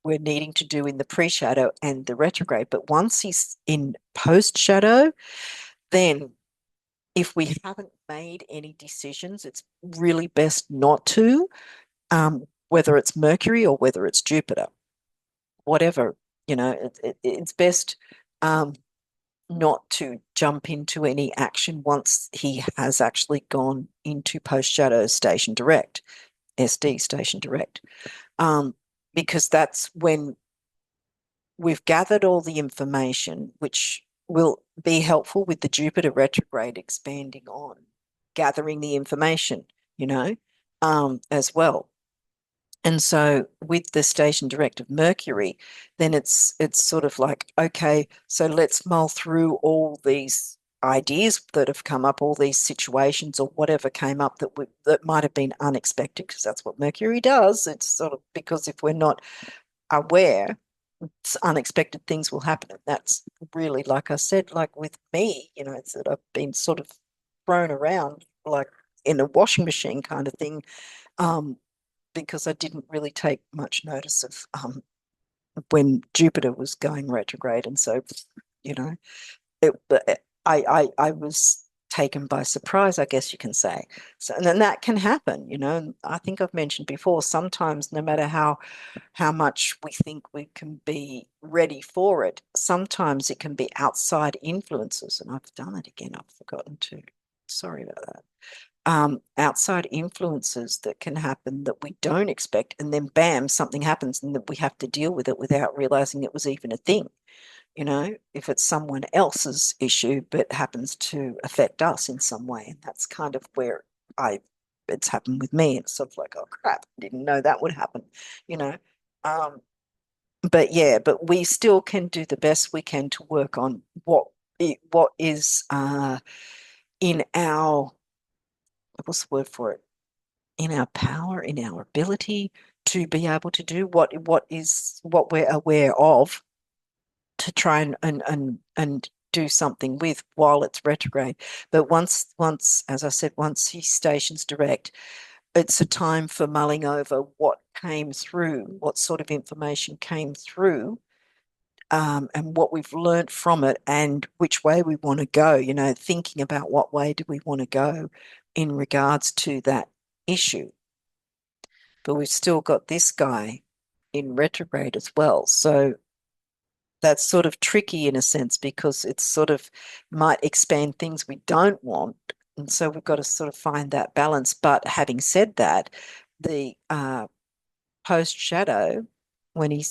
[SPEAKER 1] we're needing to do in the pre-shadow and the retrograde. But once he's in post-shadow, then if we haven't made any decisions, it's really best not to, whether it's Mercury or whether it's Jupiter, whatever, it's best not to jump into any action once he has actually gone into post shadow station direct, SD station direct, because that's when we've gathered all the information, which will be helpful with the Jupiter retrograde expanding on, gathering the information, as well. And so with the station direct of Mercury, then it's sort of like, okay, so let's mull through all these ideas that have come up, all these situations or whatever came up that might have been unexpected, because that's what Mercury does. It's sort of because if we're not aware, unexpected things will happen. And that's really, like I said, like with me, it's that I've been sort of thrown around like in a washing machine kind of thing, because I didn't really take much notice of when Jupiter was going retrograde. And so, you know, I was taken by surprise, I guess you can say. So, and then that can happen, and I think I've mentioned before, sometimes no matter how much we think we can be ready for it, sometimes it can be outside influences. And I've done it again, I've forgotten to. Sorry about that. Outside influences that can happen that we don't expect, and then bam, something happens and that we have to deal with it without realizing it was even a thing. If it's someone else's issue but happens to affect us in some way. And that's kind of where it's happened with me. It's sort of like, oh crap, I didn't know that would happen, you know. Um, but yeah, but we still can do the best we can to work on what is in our, what's the word for it? In our power, in our ability to be able to do what we're aware of, to try and do something with while it's retrograde. But once, as I said, once he stations direct, it's a time for mulling over what came through, what sort of information came through, and what we've learnt from it, and which way we want to go. You know, thinking about what way do we want to go in regards to that issue. But we've still got this guy in retrograde as well. So that's sort of tricky in a sense because it sort of might expand things we don't want. And so we've got to sort of find that balance. But having said that, the post shadow, when he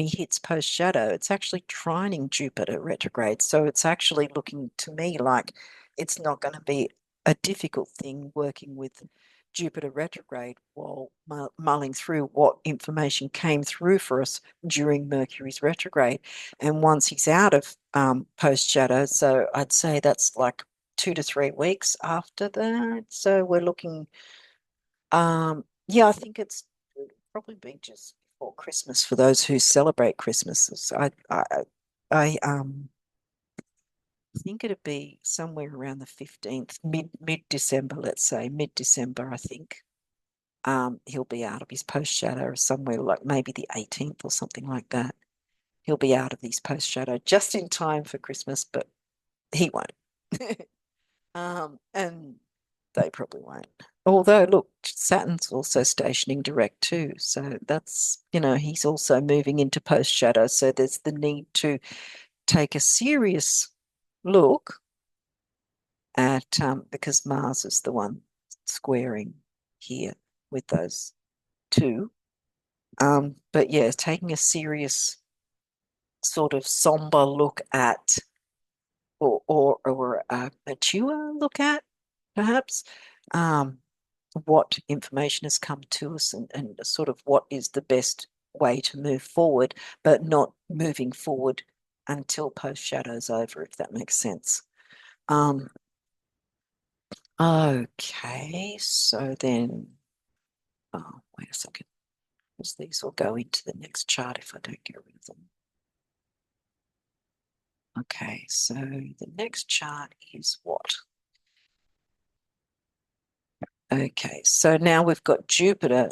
[SPEAKER 1] hits post shadow, it's actually trining Jupiter retrograde. So it's actually looking to me like it's not going to be a difficult thing working with Jupiter retrograde while mulling through what information came through for us during Mercury's retrograde. And once he's out of post shadow, so I'd say that's like 2 to 3 weeks after that. So we're looking, yeah, I think it's probably be just before Christmas for those who celebrate Christmas. So I think it'd be somewhere around the 15th, mid December, let's say, mid December, I think. He'll be out of his post shadow somewhere like maybe the 18th or something like that. He'll be out of his post shadow just in time for Christmas, but he won't. And they probably won't. Although, look, Saturn's also stationing direct too. So that's, you know, he's also moving into post shadow. So there's the need to take a serious look at, because Mars is the one squaring here with those two. But yeah, taking a serious sort of somber look at, or a mature look at, perhaps, what information has come to us and sort of what is the best way to move forward, but not moving forward until post shadow's over, if that makes sense. Okay, so then, oh, wait a second, because these will go into the next chart if I don't get rid of them. Okay, so the next chart is what? Okay, so now we've got Jupiter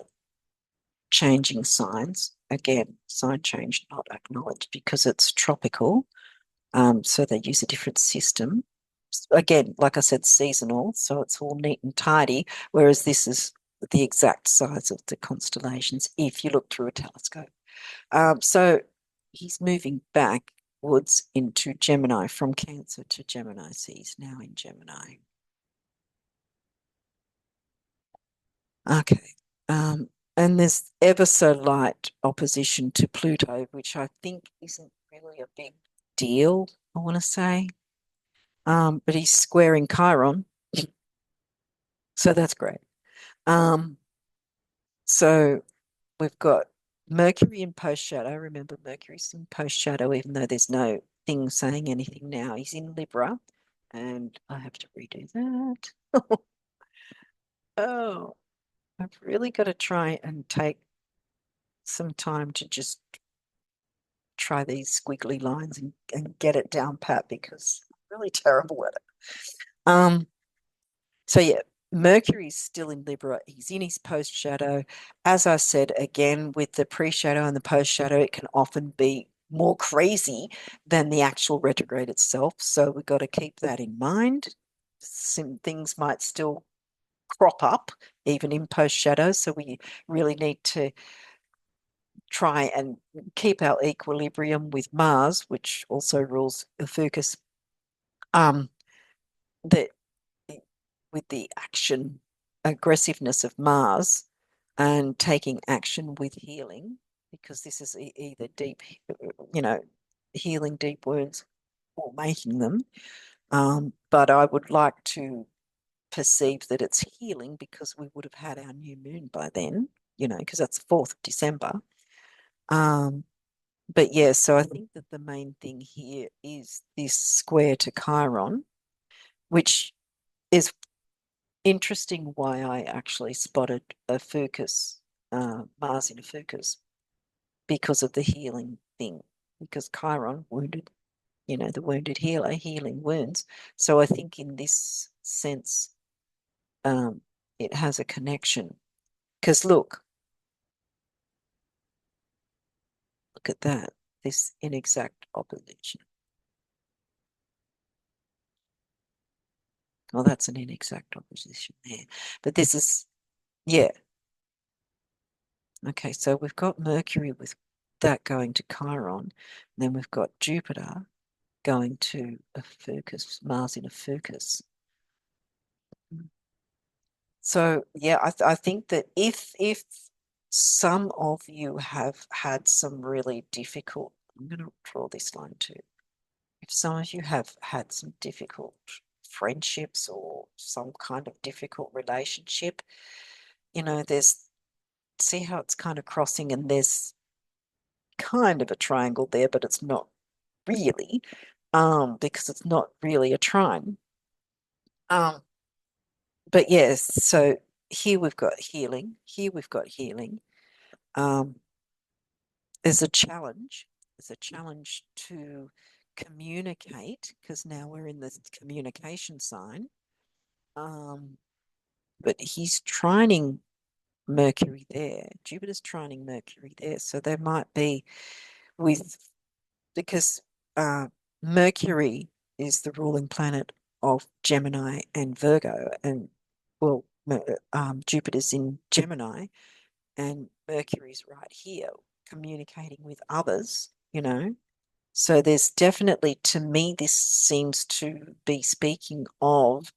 [SPEAKER 1] changing signs. Again, sign change not acknowledged because it's tropical. So they use a different system. Again, like I said, seasonal, so it's all neat and tidy, whereas this is the exact size of the constellations if you look through a telescope. So he's moving backwards into Gemini from Cancer to Gemini. So he's now in Gemini. Okay. And there's ever so light opposition to Pluto, which I think isn't really a big deal, I want to say. But he's squaring Chiron, so that's great. So we've got Mercury in post shadow. Remember, Mercury's in post shadow, even though there's no thing saying anything now. He's in Libra, and I have to redo that. Oh, I've really got to try and take some time to just try these squiggly lines and get it down pat because I'm really terrible at it. So yeah, Mercury's still in Libra. He's in his post shadow. As I said, again, with the pre-shadow and the post-shadow, it can often be more crazy than the actual retrograde itself. So we've got to keep that in mind. Some things might still crop up even in post-shadow. So we really need to try and keep our equilibrium with Mars, which also rules Ophiuchus, that with the action aggressiveness of Mars and taking action with healing, because this is either deep, you know, healing deep wounds or making them. But I would like to perceive that it's healing because we would have had our new moon by then, you know, because that's the 4th of December. But yeah, so I think that the main thing here is this square to Chiron, which is interesting why I actually spotted a Ophiuchus, Mars in a Ophiuchus, because of the healing thing, because Chiron wounded the wounded healer, healing wounds. So I think in this sense, um, it has a connection. Because look at that, this inexact opposition. Well, that's an inexact opposition there. But this is, yeah. Okay, so we've got Mercury with that going to Chiron. Then we've got Jupiter going to a Fucus, Mars in a Fucus. So yeah, I think that if some of you have had some really difficult, I'm going to draw this line too. If some of you have had some difficult friendships or some kind of difficult relationship, there's, see how it's kind of crossing, and there's kind of a triangle there, but it's not really, because it's not really a trine. Um, but yes, so here we've got healing. Here we've got healing. Um, there's a challenge. There's a challenge to communicate because now we're in the communication sign. But he's trining Mercury there. Jupiter's trining Mercury there. So there might be with, because Mercury is the ruling planet of Gemini and Virgo, and well, Jupiter's in Gemini, and Mercury's right here, communicating with others. So there's definitely, to me, this seems to be speaking of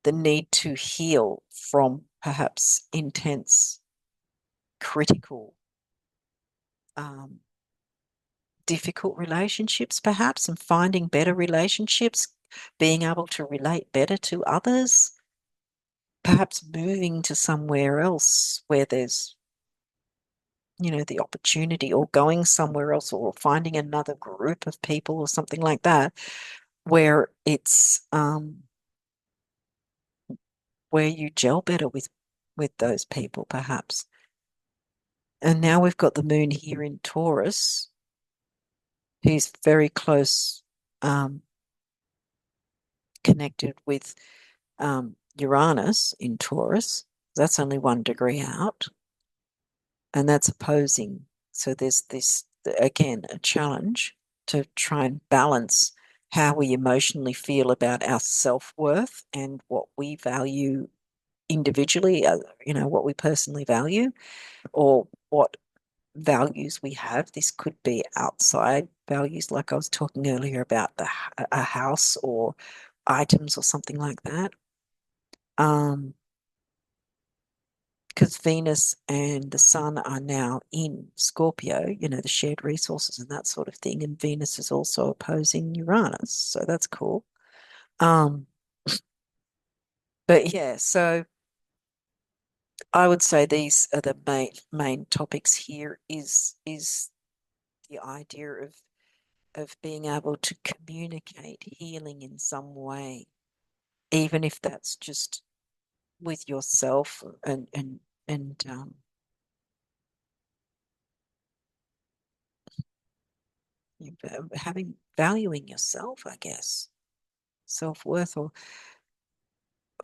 [SPEAKER 1] the need to heal from perhaps intense, critical, um, difficult relationships, perhaps, and finding better relationships, being able to relate better to others, perhaps moving to somewhere else where there's, the opportunity, or going somewhere else, or finding another group of people or something like that, where it's where you gel better with those people, perhaps. And now we've got the moon here in Taurus, who's very close, connected with Uranus in Taurus. That's only 1 degree out, and that's opposing. So there's this, again, a challenge to try and balance how we emotionally feel about our self-worth and what we value individually, what we personally value, or what values we have. This could be outside values, like I was talking earlier about a house or items or something like that. Because Venus and the Sun are now in Scorpio, the shared resources and that sort of thing. And Venus is also opposing Uranus. So that's cool. Um, but yeah, so I would say these are the main topics here is the idea of being able to communicate healing in some way, even if that's just with yourself and having valuing yourself, I guess, self-worth, or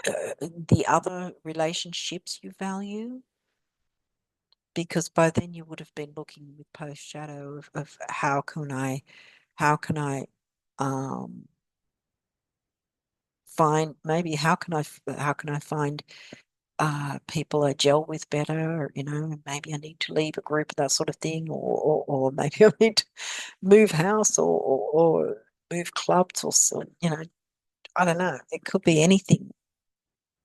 [SPEAKER 1] the other relationships you value, because by then you would have been looking with post shadow of how can I um find, maybe how can I find people I gel with better, or, maybe I need to leave a group, that sort of thing, or maybe I need to move house, or move clubs, or so, I don't know. It could be anything.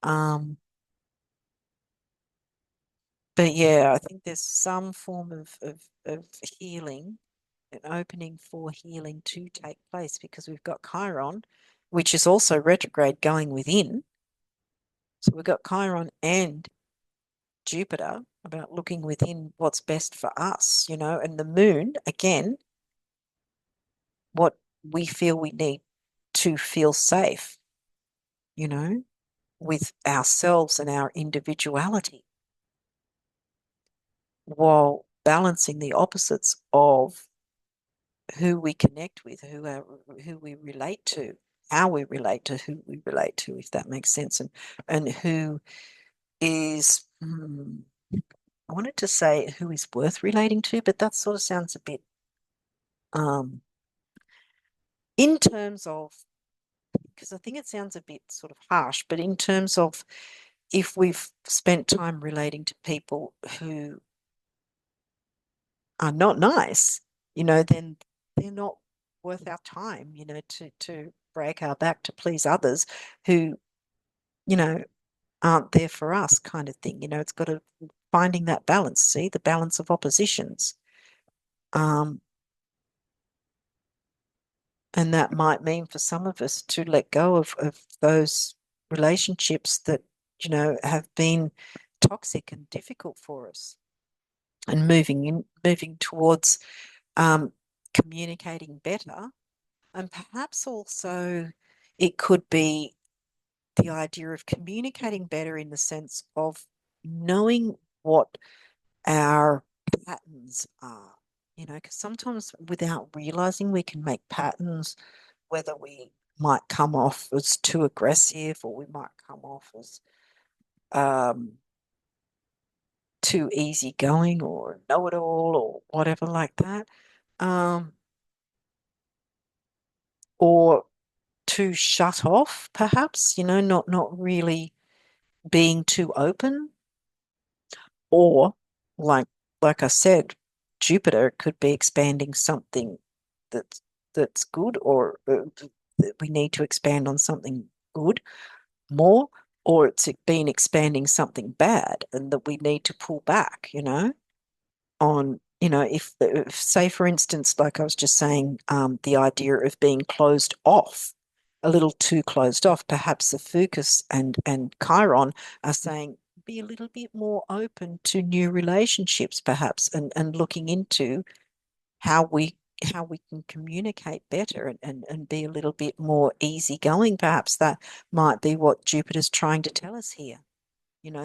[SPEAKER 1] Um, but yeah, I think there's some form of healing, an opening for healing to take place, because we've got Chiron, which is also retrograde, going within. So we've got Chiron and Jupiter about looking within what's best for us, and the moon, again, what we feel we need to feel safe, you know, with ourselves and our individuality, while balancing the opposites of who we connect with, who we relate to, how we relate to who we relate to, if that makes sense, and who is I wanted to say who is worth relating to, but that sort of sounds a bit um in terms of, because I think it sounds a bit sort of harsh, but in terms of if we've spent time relating to people who are not nice, then they're not worth our time, to break our back to please others who, you know, aren't there for us kind of thing. It's got to finding that balance, see, the balance of oppositions. Um, and that might mean for some of us to let go of those relationships that, have been toxic and difficult for us, and moving towards um, communicating better. And perhaps also it could be the idea of communicating better in the sense of knowing what our patterns are, because sometimes without realizing we can make patterns, whether we might come off as too aggressive or we might come off as um, too easygoing or know it all or whatever like that. Um, or too shut off, perhaps, not really being too open, or like like I said, Jupiter could be expanding something that's that's good, or that we need to expand on something good more, or it's been expanding something bad and that we need to pull back, on, if say for instance, like I was just saying, the idea of being closed off, a little too closed off, perhaps the Fucus and Chiron are saying be a little bit more open to new relationships, perhaps, and looking into how we can communicate better, and be a little bit more easygoing. Perhaps that might be what Jupiter's trying to tell us here,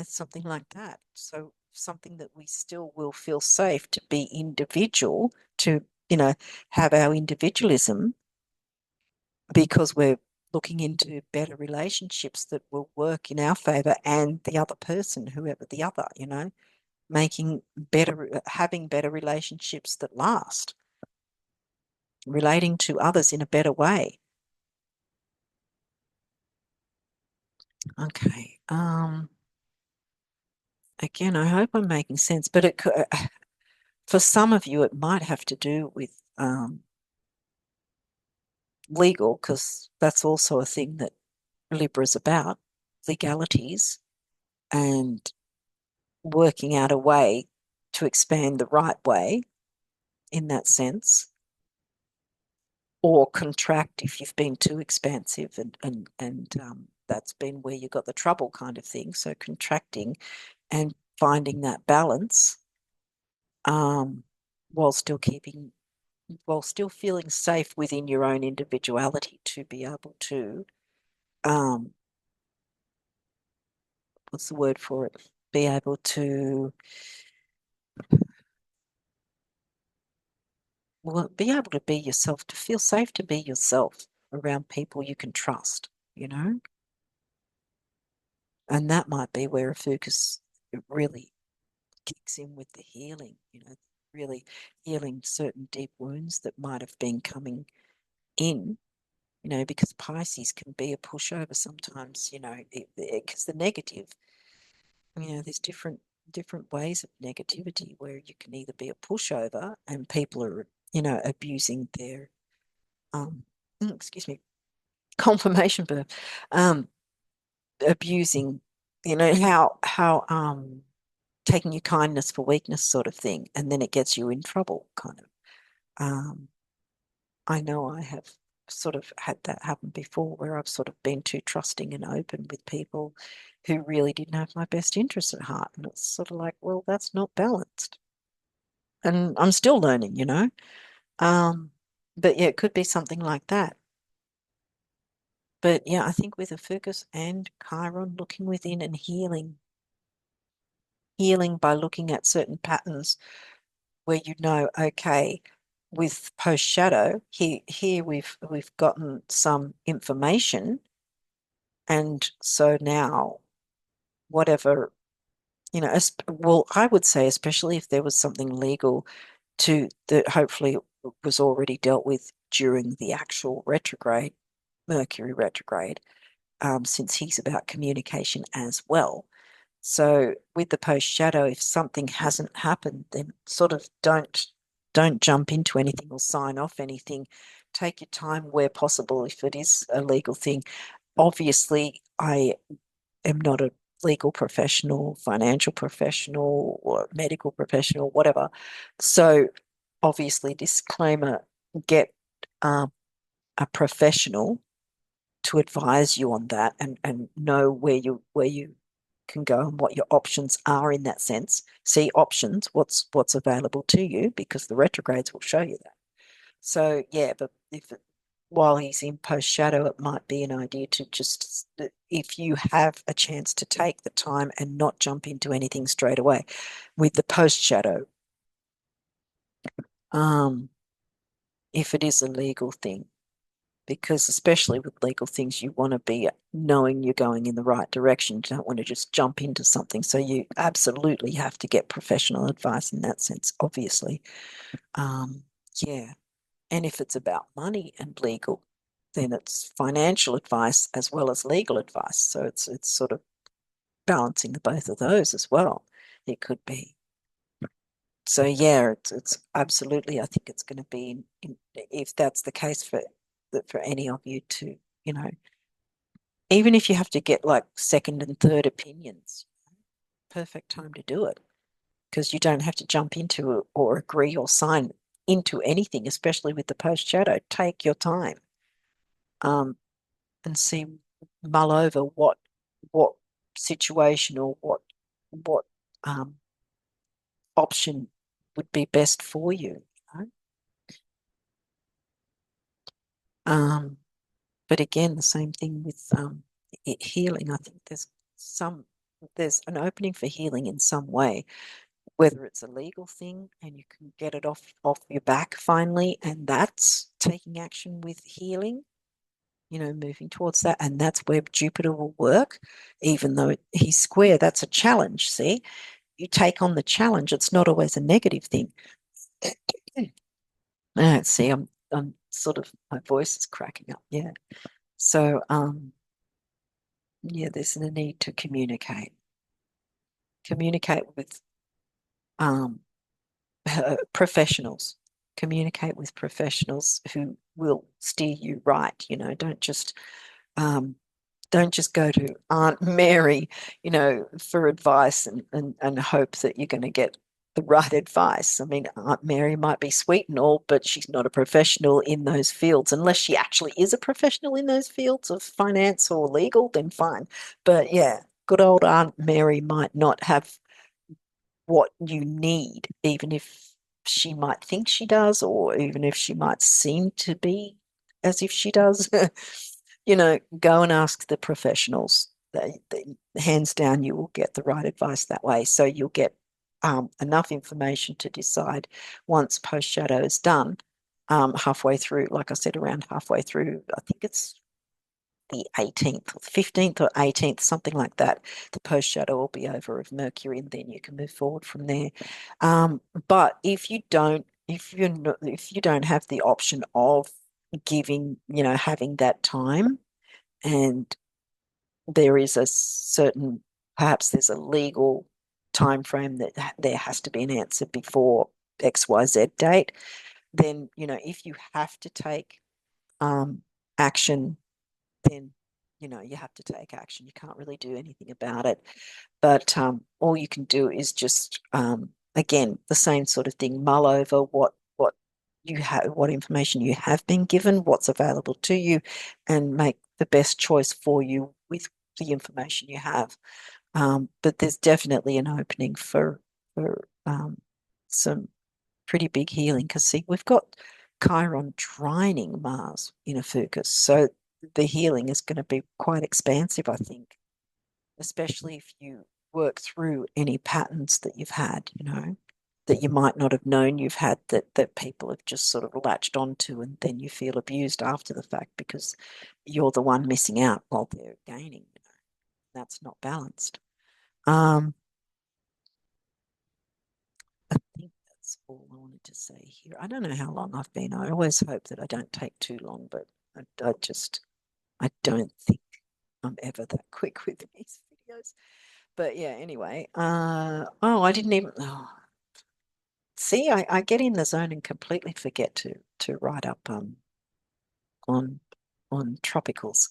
[SPEAKER 1] something like that. So something that we still will feel safe to be individual, to, have our individualism, because we're looking into better relationships that will work in our favor and the other person, whoever the other, making better, having better relationships that last, relating to others in a better way. Okay. Again, I hope I'm making sense, but it could, for some of you, it might have to do with legal, because that's also a thing that Libra's about, legalities, and working out a way to expand the right way in that sense, or contract if you've been too expansive, and that's been where you got the trouble kind of thing. So contracting and finding that balance, um, while still keeping, while still feeling safe within your own individuality to be able to, um, what's the word for it? Be able to, well, be able to be yourself, to feel safe to be yourself around people you can trust, you know? And that might be where a focus really kicks in with the healing, really healing certain deep wounds that might have been coming in, because Pisces can be a pushover sometimes, because the negative, there's different ways of negativity where you can either be a pushover and people are, abusing their um excuse me, confirmation birth, um abusing, how taking your kindness for weakness sort of thing, and then it gets you in trouble kind of. I know I have sort of had that happen before, where I've sort of been too trusting and open with people who really didn't have my best interests at heart. And it's sort of like, well, that's not balanced. And I'm still learning. Um, but yeah, it could be something like that. But yeah, I think with a focus and Chiron, looking within and healing by looking at certain patterns where okay, with post shadow, here we've gotten some information, and so now whatever, well, I would say, especially if there was something legal to that hopefully was already dealt with during the actual retrograde, Mercury retrograde, since he's about communication as well. So with the post shadow, if something hasn't happened, then sort of don't jump into anything or sign off anything. Take your time where possible if it is a legal thing. Obviously, I am not a legal professional, financial professional, or medical professional, whatever. So obviously, disclaimer, get um, a professional to advise you on that, and know where you can go and what your options are in that sense. See options, what's available to you, because the retrogrades will show you that. So yeah, but while he's in post shadow, it might be an idea to just, if you have a chance, to take the time and not jump into anything straight away with the post shadow. Um, if it is a legal thing, because especially with legal things, you want to be knowing you're going in the right direction. You don't want to just jump into something. So you absolutely have to get professional advice in that sense, obviously. Um, yeah. And if it's about money and legal, then it's financial advice as well as legal advice. So it's sort of balancing the both of those as well. It could be. So yeah, it's absolutely. I think it's going to be if that's the case for any of you to, you know, even if you have to get like second and third opinions, perfect time to do it, because you don't have to jump into or agree or sign into anything, especially with the post shadow. Take your time, um, and see, mull over what situation or what um, option would be best for you. You know? Um, but again, the same thing with healing. I think there's an opening for healing in some way, whether it's a legal thing and you can get it off your back finally, and that's taking action with healing, moving towards that. And that's where Jupiter will work, even though he's square. That's a challenge. See, you take on the challenge. It's not always a negative thing. See, I'm sort of, my voice is cracking up. Yeah. So, yeah, there's a need to communicate with um, professionals, communicate with professionals who will steer you right. Um, don't just go to Aunt Mary, for advice and hope that you're going to get the right advice. I mean, Aunt Mary might be sweet and all, but she's not a professional in those fields. Unless she actually is a professional in those fields of finance or legal, then fine. But yeah, good old Aunt Mary might not have what you need, even if she might think she does, or even if she might seem to be as if she does. Go and ask the professionals. Hands down, you will get the right advice that way. So you'll get enough information to decide once post shadow is done, halfway through, like I said, around halfway through, I think it's the 18th or 15th or 18th, something like that. The post shadow will be over of Mercury, and then you can move forward from there. But if you don't have the option of giving, having that time, and there is a certain, perhaps there's a legal time frame that there has to be an answer before XYZ date, then, if you have to take action, then you have to take action. You can't really do anything about it. But all you can do is just, again, the same sort of thing. Mull over what you have, what information you have been given, what's available to you, and make the best choice for you with the information you have. But there's definitely an opening for some pretty big healing, because see, we've got Chiron trining Mars in a Fucus, so the healing is going to be quite expansive, I think, especially if you work through any patterns that you've had, that you might not have known you've had that people have just sort of latched onto, and then you feel abused after the fact because you're the one missing out while they're gaining. That's not balanced. I think that's all I wanted to say here. I don't know how long I've been. I always hope that I don't take too long, but I don't think I'm ever that quick with these videos. But yeah, anyway. Oh, I didn't even. Oh, see, I get in the zone and completely forget to write up on on tropicals.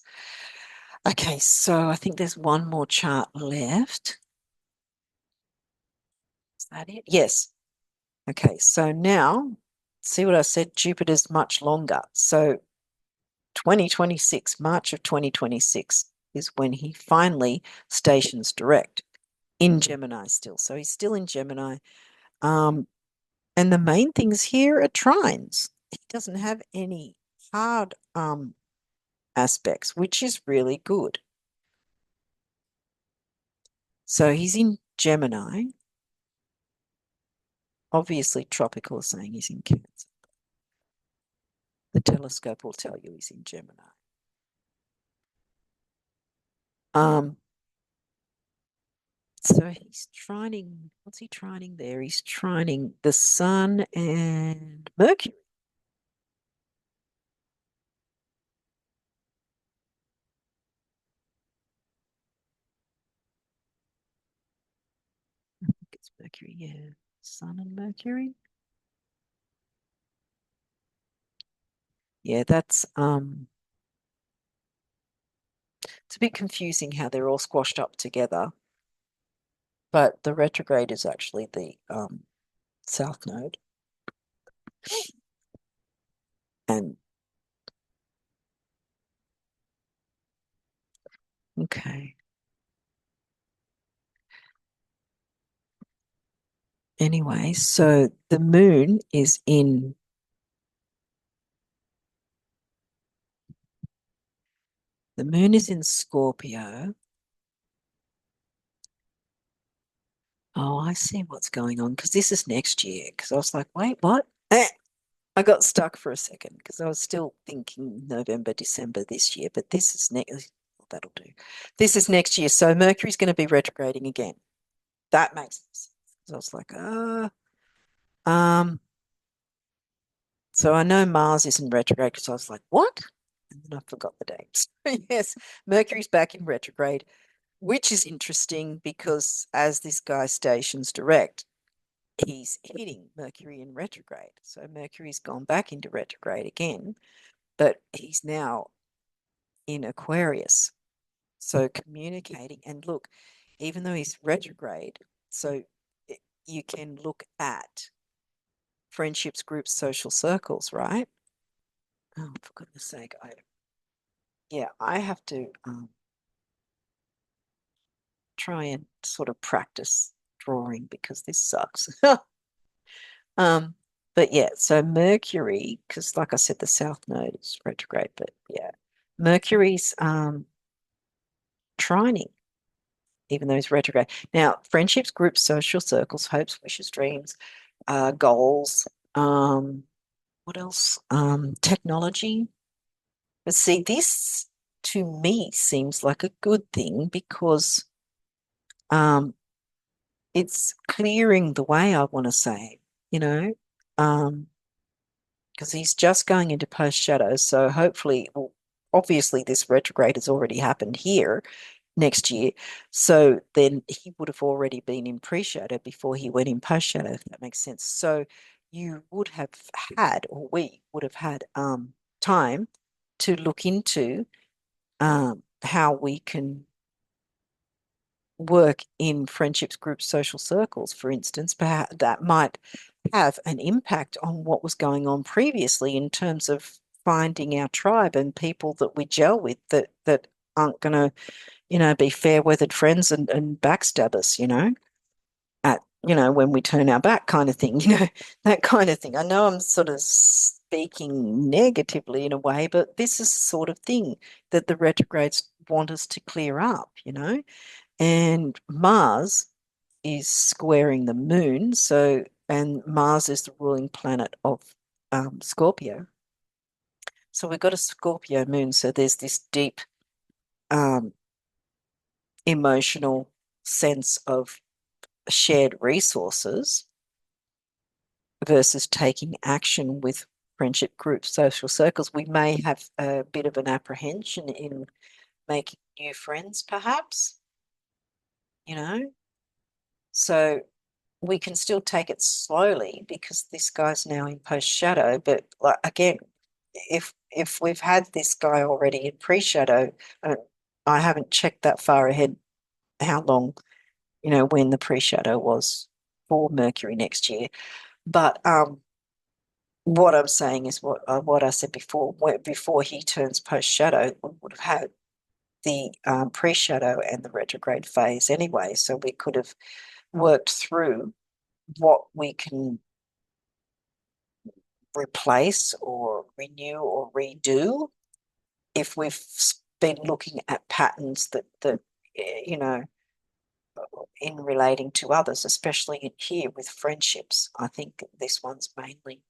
[SPEAKER 1] Okay, so I think there's one more chart left. Is that it? Yes. Okay, so now see what I said? Jupiter's much longer. So 2026, March of 2026 is when he finally stations direct in Gemini still. So he's still in Gemini. Um, and the main things here are trines. He doesn't have any hard aspects, which is really good. So he's in Gemini. Obviously, tropical is saying he's in Cancer. The telescope will tell you he's in Gemini. So he's trining, what's he trining there? He's trining the Sun and Mercury. I think it's Mercury, yeah. Sun and Mercury. Yeah, that's it's a bit confusing how they're all squashed up together. But the retrograde is actually the south node. And okay. Anyway, so the moon is in Scorpio. Oh, I see what's going on because this is next year. Because I was like, wait, what? I got stuck for a second because I was still thinking November, December this year, but this is next. That'll do. This is next year, so Mercury's going to be retrograding again. That makes sense. So I was like, um. So I know Mars is in retrograde because I was like, what? And then I forgot the dates. Yes, Mercury's back in retrograde, which is interesting because as this guy stations direct, he's hitting Mercury in retrograde. So Mercury's gone back into retrograde again, but he's now in Aquarius. So communicating, and look, even though he's retrograde, so you can look at friendships, groups, social circles, right? Oh, for goodness sake, I have to try and sort of practice drawing because this sucks. Um, but yeah, so Mercury, because like I said, the South Node is retrograde, but yeah, Mercury's trining, even though it's retrograde. Now, friendships, groups, social circles, hopes, wishes, dreams, goals. What else? Technology. But see, this to me seems like a good thing because it's clearing the way, I want to say, you know, because he's just going into post shadow. So hopefully, well, obviously, this retrograde has already happened here next year. So then he would have already been in pre shadow before he went in post shadow, if that makes sense. So you would have had, or we would have had, time to look into how we can work in friendships, groups, social circles, for instance. Perhaps that might have an impact on what was going on previously in terms of finding our tribe and people that we gel with that aren't going to, be fair weathered friends and backstab us, at, when we turn our back kind of thing, that kind of thing. I know I'm sort of speaking negatively in a way, but this is the sort of thing that the retrogrades want us to clear up, and Mars is squaring the moon. So and Mars is the ruling planet of Scorpio. So we've got a Scorpio moon, so there's this deep um, emotional sense of shared resources versus taking action with friendship groups, social circles. We may have a bit of an apprehension in making new friends, perhaps, you know. So we can still take it slowly because this guy's now in post shadow. But like again, if we've had this guy already in pre shadow, I haven't checked that far ahead how long, when the pre shadow was for Mercury next year. But what I'm saying is what I said before. Before he turns post shadow, we would have had the pre shadow and the retrograde phase anyway. So we could have worked through what we can replace or renew or redo if we've been looking at patterns that you know in relating to others, especially in here with friendships. I think this one's mainly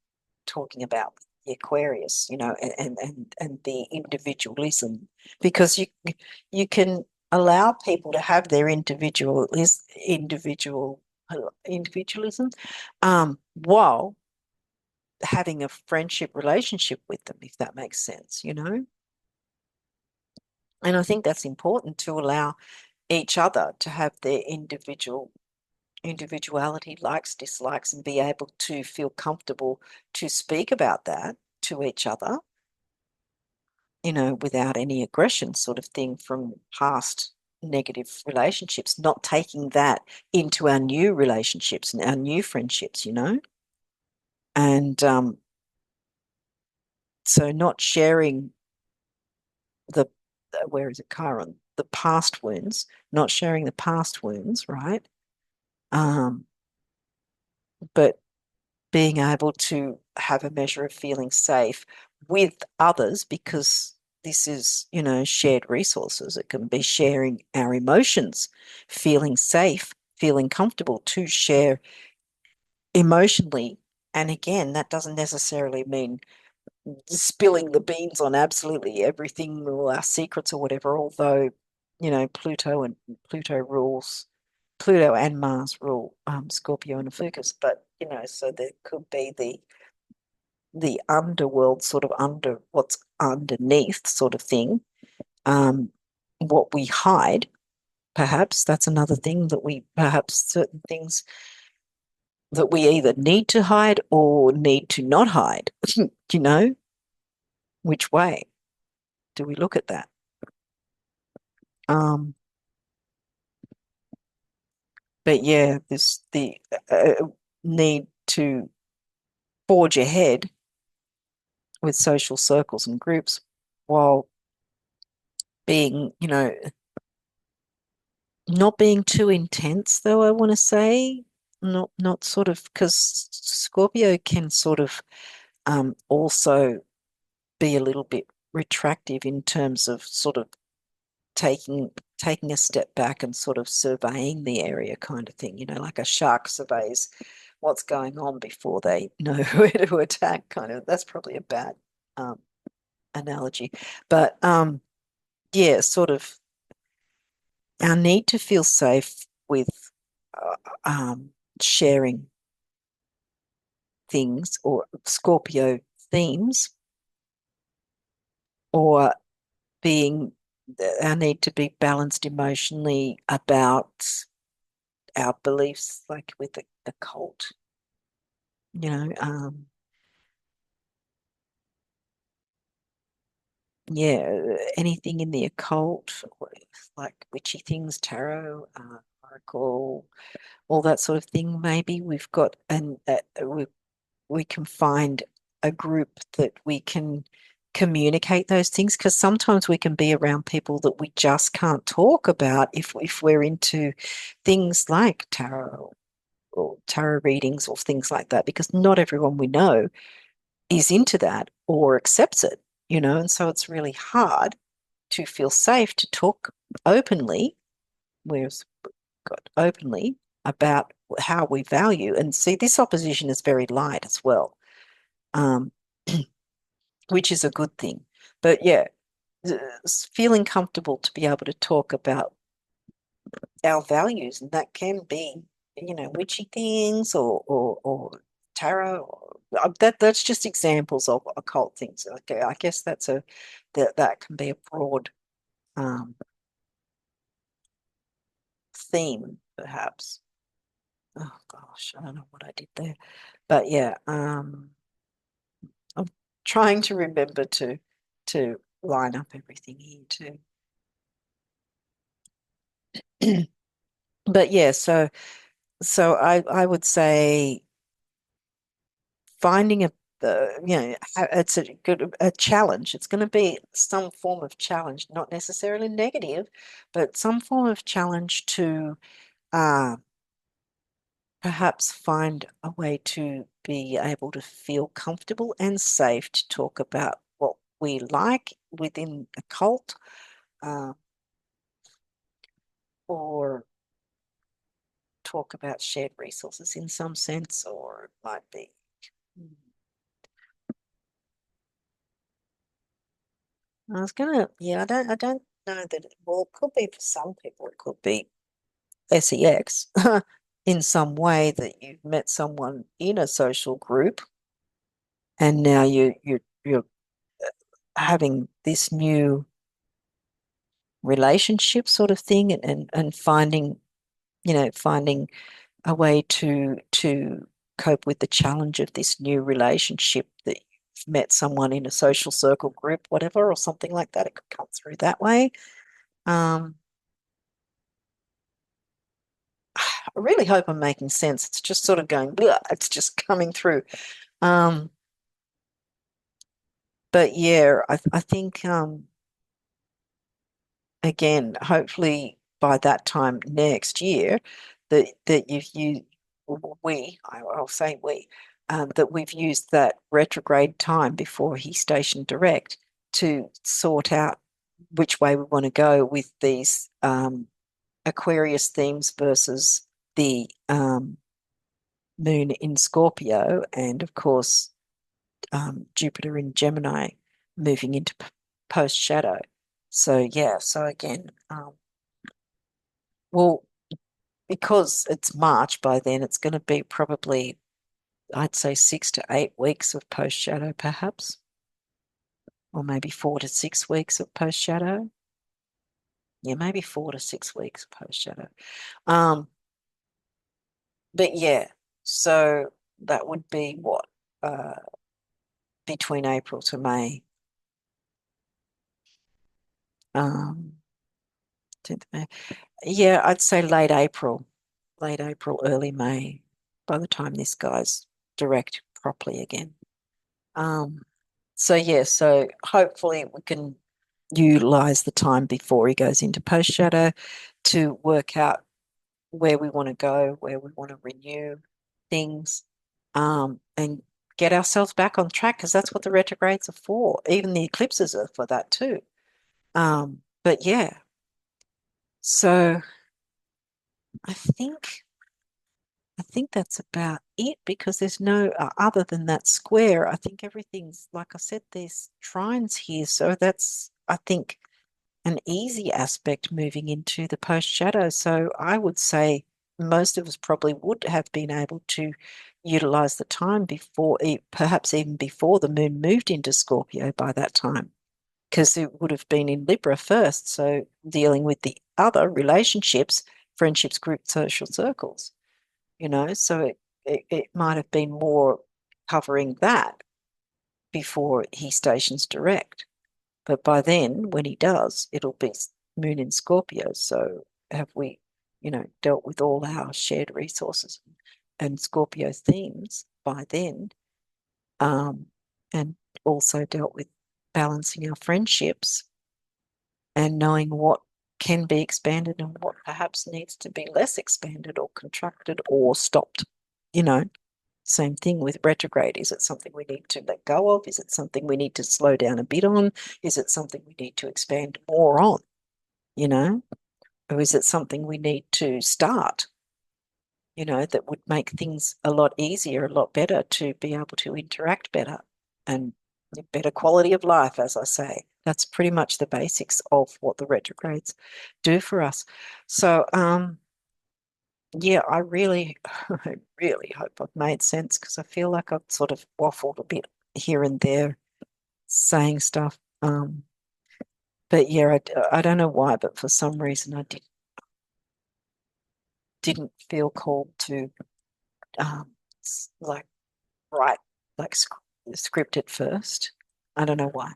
[SPEAKER 1] talking about the Aquarius, and the individualism, because you can allow people to have their individualism, while having a friendship relationship with them, if that makes sense. And I think that's important to allow each other to have their individuality, likes, dislikes, and be able to feel comfortable to speak about that to each other, without any aggression sort of thing from past negative relationships, not taking that into our new relationships and our new friendships. And so not sharing the, where is it, Chiron? The past wounds, not sharing the past wounds, right? Um, but being able to have a measure of feeling safe with others, because this is, shared resources. It can be sharing our emotions, feeling safe, feeling comfortable to share emotionally. And again, that doesn't necessarily mean spilling the beans on absolutely everything or our secrets or whatever, although, Pluto rules, Pluto and Mars rule Scorpio and Ophiuchus, but so there could be the underworld, sort of under what's underneath sort of thing. What we hide, perhaps that's another thing, that we perhaps certain things that we either need to hide or need to not hide. you know, which way do we look at that? Um, but yeah, this the need to forge ahead with social circles and groups while being, not being too intense, though, I want to say. Not sort of, because Scorpio can sort of also be a little bit retractive in terms of sort of taking a step back and sort of surveying the area kind of thing, like a shark surveys what's going on before they know where to attack, kind of. That's probably a bad um, analogy. But yeah, sort of our need to feel safe with uh, sharing things or Scorpio themes, or being our need to be balanced emotionally about our beliefs, like with the cult, you know, yeah, anything in the occult, like witchy things, tarot, oracle, all that sort of thing. Maybe we've got, and we can find a group that we can communicate those things, because sometimes we can be around people that we just can't talk about if we're into things like tarot or tarot readings or things like that, because not everyone we know is into that or accepts it, and so it's really hard to feel safe to talk openly, whereas got openly about how we value. And see, this opposition is very light as well, um, which is a good thing. But yeah, feeling comfortable to be able to talk about our values, and that can be, witchy things or tarot. That's just examples of occult things. Okay, I guess that can be a broad um, theme, perhaps. Oh gosh, I don't know what I did there, but yeah, I'm trying to remember to line up everything here too. But yeah, so I would say finding it's a challenge. It's going to be some form of challenge, not necessarily negative, but some form of challenge to uh, perhaps find a way to be able to feel comfortable and safe to talk about what we like within a cult, uh, or talk about shared resources in some sense, or it might be. I don't know that, well, it could be for some people, it could be sex in some way that you've met someone in a social group and now you're having this new relationship sort of thing, and finding, finding a way to cope with the challenge of this new relationship that you've met someone in a social circle group, whatever, or something like that. It could come through that way. Um, I really hope I'm making sense. It's just sort of going, "Bleh," it's just coming through. Um, but yeah, I think again, hopefully by that time next year, that if you I'll say we, that we've used that retrograde time before he stationed direct to sort out which way we want to go with these Aquarius themes versus the moon in Scorpio, and of course Jupiter in Gemini moving into post shadow. So yeah, so again, well, because it's March by then, it's going to be probably, I'd say, 6 to 8 weeks of post shadow, perhaps, or maybe 4 to 6 weeks of post shadow. Yeah, maybe 4 to 6 weeks of post shadow. Um, but yeah, so that would be what, uh, between April to May. 10th May. Yeah, I'd say late April, early May, by the time this guy's direct properly again. Um, so yeah, so hopefully we can utilize the time before he goes into post shadow to work out where we want to go, where we want to renew things, and get ourselves back on track, because that's what the retrogrades are for. Even the eclipses are for that too. But yeah, so I think I think that's about it, because there's no other than that square. I think everything's, like I said, there's trines here. So that's, I think, an easy aspect moving into the post shadow. So I would say most of us probably would have been able to utilize the time before, perhaps even before the moon moved into Scorpio by that time, because it would have been in Libra first. So dealing with the other relationships, friendships, group, social circles, so it might have been more covering that before he stations direct. But by then, when he does, it'll be Moon in Scorpio. So have we, dealt with all our shared resources and Scorpio themes by then, um, and also dealt with balancing our friendships and knowing what can be expanded and what perhaps needs to be less expanded or contracted or stopped, you know. Same thing with retrograde. Is it something we need to let go of? Is it something we need to slow down a bit on? Is it something we need to expand more on, you know? Or is it something we need to start, that would make things a lot easier, a lot better to be able to interact better and a better quality of life, as I say. That's pretty much the basics of what the retrogrades do for us. So, yeah, I really, I really hope I've made sense because I feel like I've sort of waffled a bit here and there saying stuff. But yeah, I don't know why, but for some reason I didn't feel called to like write like script it first. I don't know why.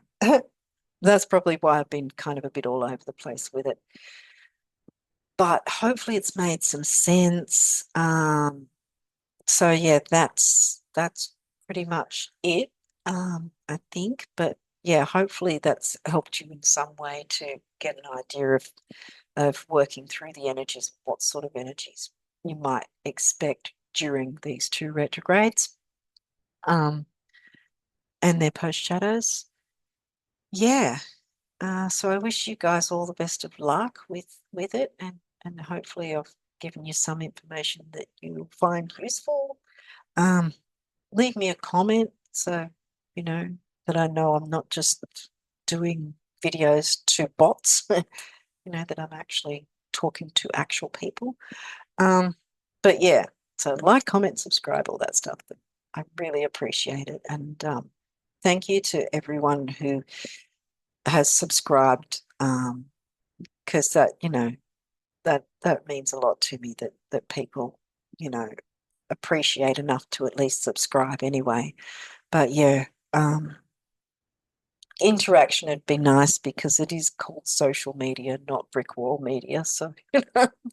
[SPEAKER 1] That's probably why I've been kind of a bit all over the place with it. But hopefully it's made some sense. So yeah, that's pretty much it, I think. But yeah, hopefully that's helped you in some way to get an idea of working through the energies, what sort of energies you might expect during these two retrogrades, um, and their post shadows. Yeah. So I wish you guys all the best of luck with it, and hopefully I've given you some information that you'll find useful. Um, Leave me a comment so you know that I know I'm not just doing videos to bots, that I'm actually talking to actual people. Um, but yeah, so like, comment, subscribe, all that stuff. But I really appreciate it, and thank you to everyone who has subscribed. Because that means a lot to me that people you know appreciate enough to at least subscribe anyway. But yeah, interaction would be nice because it is called social media, not brick wall media. So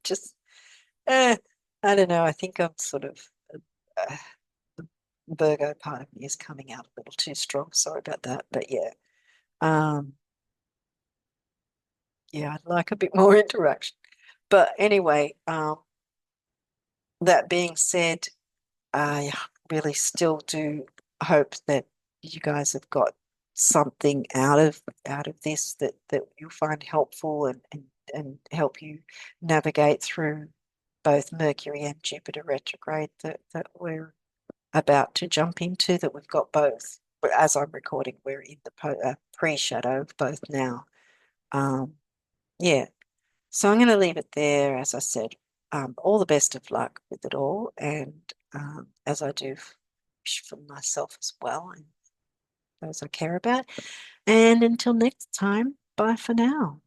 [SPEAKER 1] just eh, I don't know. I think I'm sort of uh, the Virgo part of me is coming out a little too strong. Sorry about that. But um, yeah, I'd like a bit more interaction. But anyway, that being said, I really still do hope that you guys have got something out of this that you'll find helpful and help you navigate through both Mercury and Jupiter retrograde that we're about to jump into, that we've got both. But as I'm recording, we're in the pre-shadow of both now. Um, yeah. So I'm going to leave it there. As I said, all the best of luck with it all. And as I do wish for myself as well and those I care about. And until next time, bye for now.